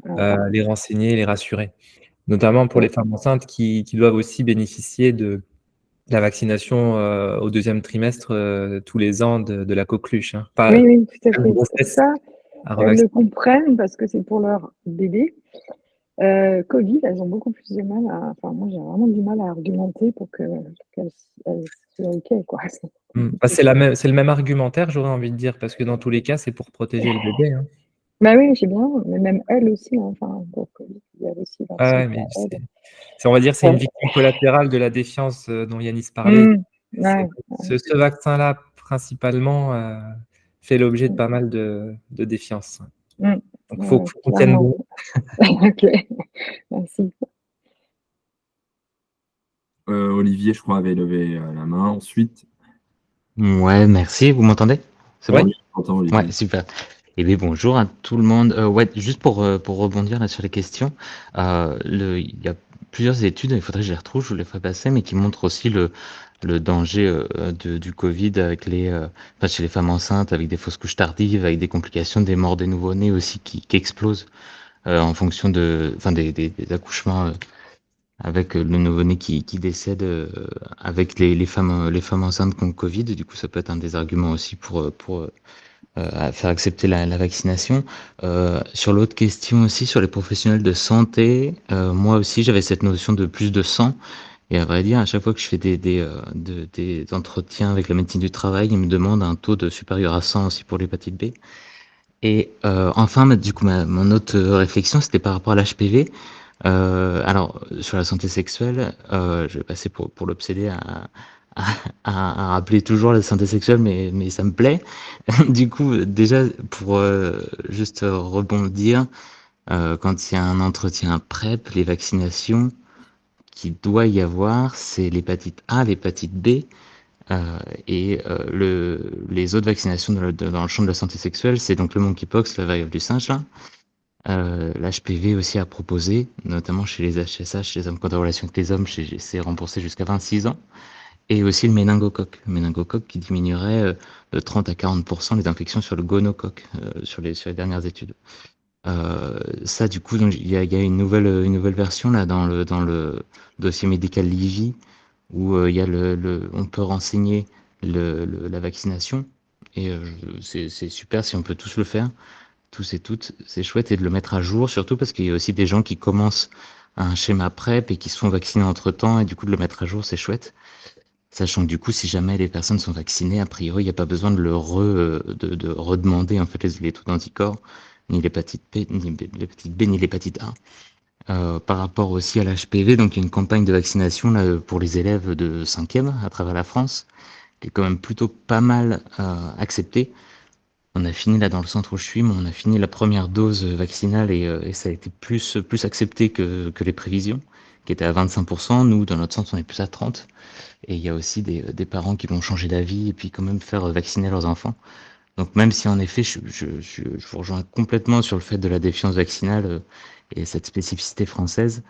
les renseigner, les rassurer. Notamment pour les femmes enceintes qui doivent aussi bénéficier de la vaccination au 2e trimestre tous les ans de la coqueluche. Hein. Pas Oui, oui, tout à de fait. grossesse Ça, à elles le revacciner. comprennent parce que c'est pour leur bébé. Covid, elles ont beaucoup plus de mal à. Enfin, moi, j'ai vraiment du mal à argumenter pour qu'elles soient OK, quoi. Bah, c'est le même argumentaire, j'aurais envie de dire, parce que dans tous les cas, c'est pour protéger le bébé. Hein. Bah oui, j'ai bien, mais même elles aussi, hein, enfin, pour Covid, il y a aussi leur Ouais, santé mais à elles. on va dire, c'est une Ouais. victime collatérale de la défiance dont Yanis parlait. Ouais. Ce vaccin-là, principalement, fait l'objet de pas mal de défiance. Donc, il faut qu'on tienne bon. OK, merci. Olivier, je crois, avait levé la main. Ensuite, Ouais, merci. Vous m'entendez? C'est Ouais. bon? oui, j'entends Olivier. Ouais, super. Eh bien, bonjour à tout le monde. Ouais, juste pour rebondir là sur les questions, il y a plusieurs études, il faudrait que je les retrouve, je vous les ferai passer, mais qui montrent aussi le danger du Covid avec enfin, chez les femmes enceintes, avec des fausses couches tardives, avec des complications, des morts des nouveau-nés aussi qui explosent en fonction enfin, des accouchements avec le nouveau-né qui décède avec les femmes enceintes contre Covid. Du coup, ça peut être un des arguments aussi pour faire accepter la vaccination. Sur l'autre question aussi, sur les professionnels de santé, moi aussi, j'avais cette notion de plus de 100. Et à vrai dire, à chaque fois que je fais des entretiens avec la médecine du travail, ils me demandent un taux de supérieur à 100 aussi pour l'hépatite B. Et enfin, du coup, mon autre réflexion, c'était par rapport à l'HPV. Alors, sur la santé sexuelle, je vais passer pour l'obsédé à rappeler toujours la santé sexuelle, mais ça me plaît. Du coup, déjà, pour juste rebondir, quand il y a un entretien PrEP, les vaccinations qu'il doit y avoir, c'est l'hépatite A, l'hépatite B, et les autres vaccinations dans le champ de la santé sexuelle, c'est donc le monkeypox, la variole du singe, là. L'HPV aussi a proposé, notamment chez les HSH, chez les hommes qui ont des relations avec les hommes, c'est remboursé jusqu'à 26 ans. Et aussi le méningocoque qui diminuerait de 30 à 40% les infections sur le gonocoque sur les dernières études. Ça, du coup, donc, il y a une nouvelle version là dans le dossier médical Livy où il y a on peut renseigner la vaccination et c'est super si on peut tous le faire, tous et toutes, c'est chouette et de le mettre à jour, surtout parce qu'il y a aussi des gens qui commencent un schéma PrEP et qui se font vacciner entre temps et du coup de le mettre à jour, c'est chouette. Sachant que du coup, si jamais les personnes sont vaccinées, a priori, il n'y a pas besoin de de redemander en fait les taux d'anticorps, ni l'hépatite B, ni l'hépatite A. Par rapport aussi à l'HPV, donc il y a une campagne de vaccination là, pour les élèves de 5e à travers la France, qui est quand même plutôt pas mal acceptée. On a fini là dans le centre où je suis, mais on a fini la première dose vaccinale et ça a été plus accepté que les prévisions, qui étaient à 25%. Nous, dans notre centre, on est plus à 30%. Et il y a aussi des parents qui vont changer d'avis et puis quand même faire vacciner leurs enfants. Donc même si en effet, je vous rejoins complètement sur le fait de la défiance vaccinale et cette spécificité française,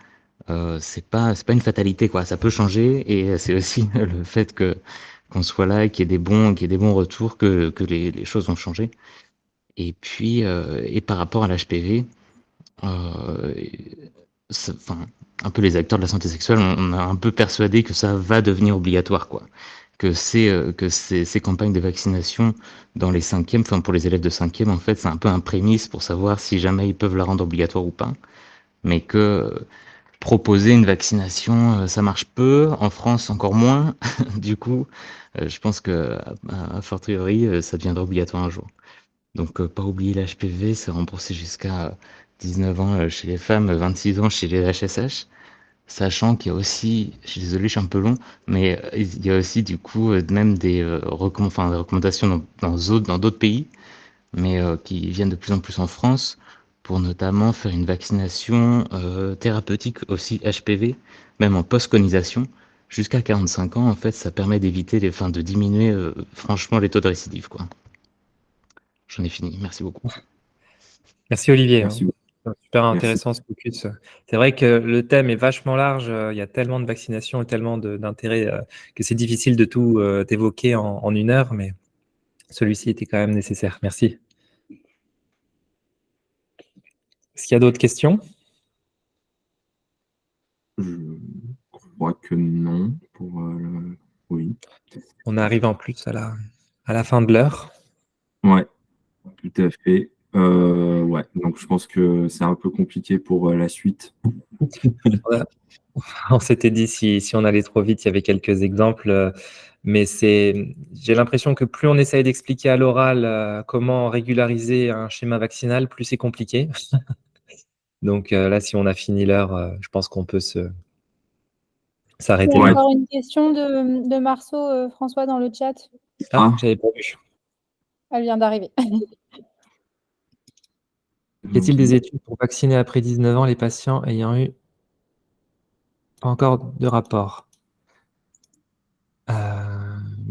c'est pas une fatalité quoi. Ça peut changer et c'est aussi le fait qu'on soit là, qu'il y ait des bons retours, que les choses vont changer. Et puis et par rapport à l'HPV, euh, enfin, un peu les acteurs de la santé sexuelle, on a un peu persuadé que ça va devenir obligatoire, quoi. Que ces campagnes de vaccination dans les 5e, enfin pour les élèves de 5e, en fait, c'est un peu un prémisse pour savoir si jamais ils peuvent la rendre obligatoire ou pas. Mais que proposer une vaccination, ça marche peu, en France encore moins. Du coup, je pense que a fortiori, ça deviendra obligatoire un jour. Donc, pas oublier l'HPV, c'est remboursé jusqu'à 19 ans chez les femmes, 26 ans chez les HSH. Sachant qu'il y a aussi, je suis désolé, je suis un peu long, mais il y a aussi du coup même des recommandations dans d'autres pays, mais qui viennent de plus en plus en France, pour notamment faire une vaccination thérapeutique aussi HPV, même en post-conisation. Jusqu'à 45 ans, en fait, ça permet d'éviter de diminuer franchement les taux de récidive, quoi. J'en ai fini, merci beaucoup. Merci Olivier. Merci beaucoup. Super Merci. intéressant ce focus. C'est vrai que le thème est vachement large. Il y a tellement de vaccinations et tellement d'intérêts que c'est difficile de tout évoquer en 1 heure, mais celui-ci était quand même nécessaire. Merci. Est-ce qu'il y a d'autres questions? Je crois que non. Oui. On arrive en plus à la fin de l'heure. Ouais, tout à fait. Ouais, donc je pense que c'est un peu compliqué pour la suite. On s'était dit si on allait trop vite, il y avait quelques exemples, mais j'ai l'impression que plus on essaye d'expliquer à l'oral comment régulariser un schéma vaccinal, plus c'est compliqué. Donc là, si on a fini l'heure, je pense qu'on peut Il s'arrêter y a là. encore une question de Marceau, François, dans le chat. Ah, j'avais pas vu. Elle vient d'arriver. Y a-t-il des études pour vacciner après 19 ans les patients ayant eu pas encore de rapport?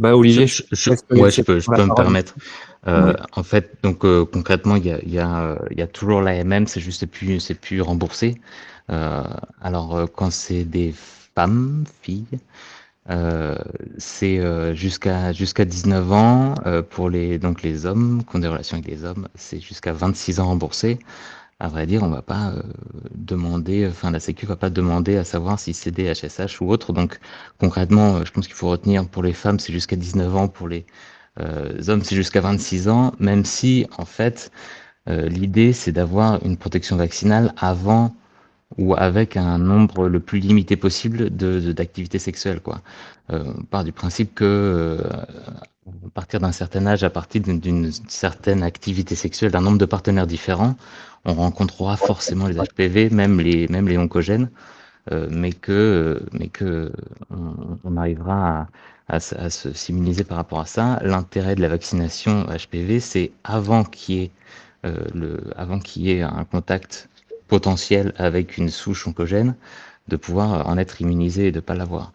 Olivier, Ouais, je peux me permettre. Ouais. En fait, donc concrètement, il y a toujours l'AMM, c'est plus remboursé. Alors quand c'est des filles, c'est jusqu'à 19 ans. Pour les hommes qui ont des relations avec des hommes, c'est jusqu'à 26 ans remboursé. À vrai dire, on va pas demander, enfin la Sécu va pas demander à savoir si c'est des HSH ou autre. Donc concrètement, je pense qu'il faut retenir pour les femmes, c'est jusqu'à 19 ans, pour les hommes, c'est jusqu'à 26 ans, même si en fait l'idée c'est d'avoir une protection vaccinale avant ou avec un nombre le plus limité possible d'activités sexuelles, quoi. On part du principe que à partir d'un certain âge, à partir d'une certaine activité sexuelle, d'un nombre de partenaires différents, on rencontrera forcément les HPV, même les oncogènes, mais que on arrivera à s'immuniser par rapport à ça. L'intérêt de la vaccination HPV, c'est avant qu'il y ait un contact potentiel avec une souche oncogène, de pouvoir en être immunisé et de ne pas l'avoir.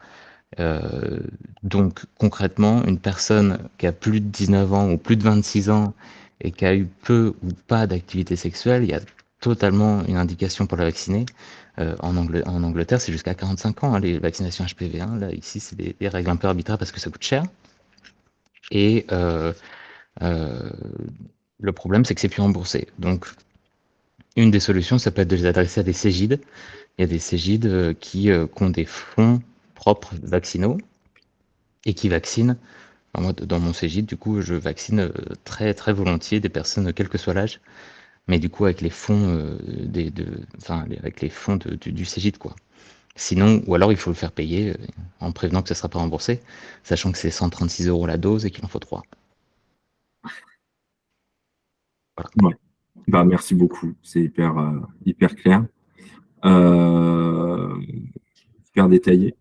Donc concrètement, une personne qui a plus de 19 ans ou plus de 26 ans et qui a eu peu ou pas d'activité sexuelle, il y a totalement une indication pour la vacciner. En Angleterre, c'est jusqu'à 45 ans, hein, les vaccinations HPV. Hein. Là, ici, c'est des règles un peu arbitraires parce que ça coûte cher. Et le problème, c'est que c'est plus remboursé. Donc, une des solutions, ça peut être de les adresser à des Cégides. Il y a des Cégides qui ont des fonds propres vaccinaux et qui vaccinent. Alors moi, dans mon Cégide, du coup, je vaccine très très volontiers des personnes, quel que soit l'âge, mais du coup avec les fonds avec les fonds du Cégide, quoi. Sinon, ou alors il faut le faire payer en prévenant que ça ne sera pas remboursé, sachant que c'est 136 € la dose et qu'il en faut 3. Voilà. Ouais. Merci beaucoup, c'est hyper clair. Super détaillé.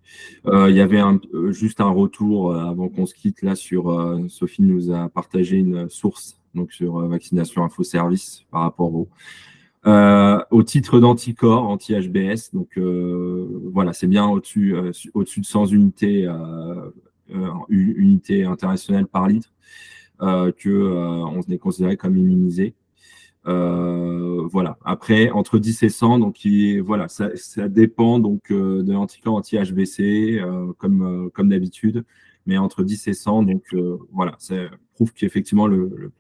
Il y avait juste un retour avant qu'on se quitte là sur Sophie nous a partagé une source donc sur vaccination info service par rapport au titre d'anticorps anti-HBS. Donc voilà, c'est bien au-dessus de 100 unités internationales par litre qu'on est considéré comme immunisé. Voilà. Après, entre 10 et 100, donc voilà, ça dépend donc de l'anticorps anti-HBC comme d'habitude, mais entre 10 et 100, donc voilà, ça prouve qu'effectivement le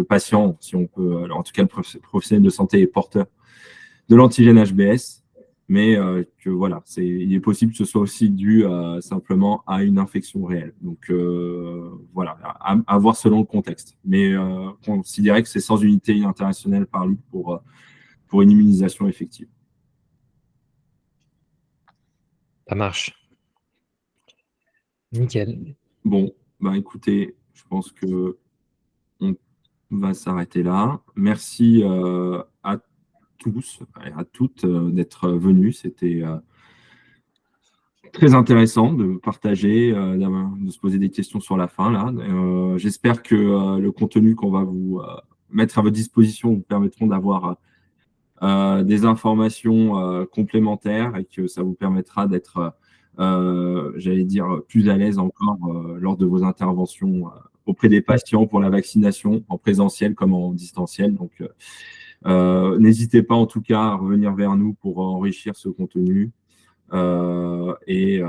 patient, si on peut, en tout cas le professionnel de santé est porteur de l'antigène HBS, mais que voilà, il est possible que ce soit aussi dû simplement à une infection réelle. Donc voilà, à voir selon le contexte. Mais considérer que c'est 100 unités internationales par litre pour une immunisation effective. Ça marche. Nickel. Bon, écoutez, je pense que on va s'arrêter là. Merci à tous et à toutes d'être venus. C'était très intéressant de partager, de se poser des questions sur la fin. Là. J'espère que le contenu qu'on va vous mettre à votre disposition vous permettront d'avoir des informations complémentaires et que ça vous permettra d'être, j'allais dire, plus à l'aise encore lors de vos interventions auprès des patients pour la vaccination en présentiel comme en distanciel. Donc, N'hésitez pas en tout cas à revenir vers nous pour enrichir ce contenu. Et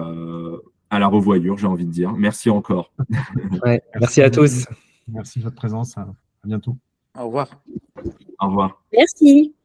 à la revoyure, j'ai envie de dire. Merci encore. Ouais, merci à tous. Merci de votre présence. À bientôt. Au revoir. Au revoir. Merci.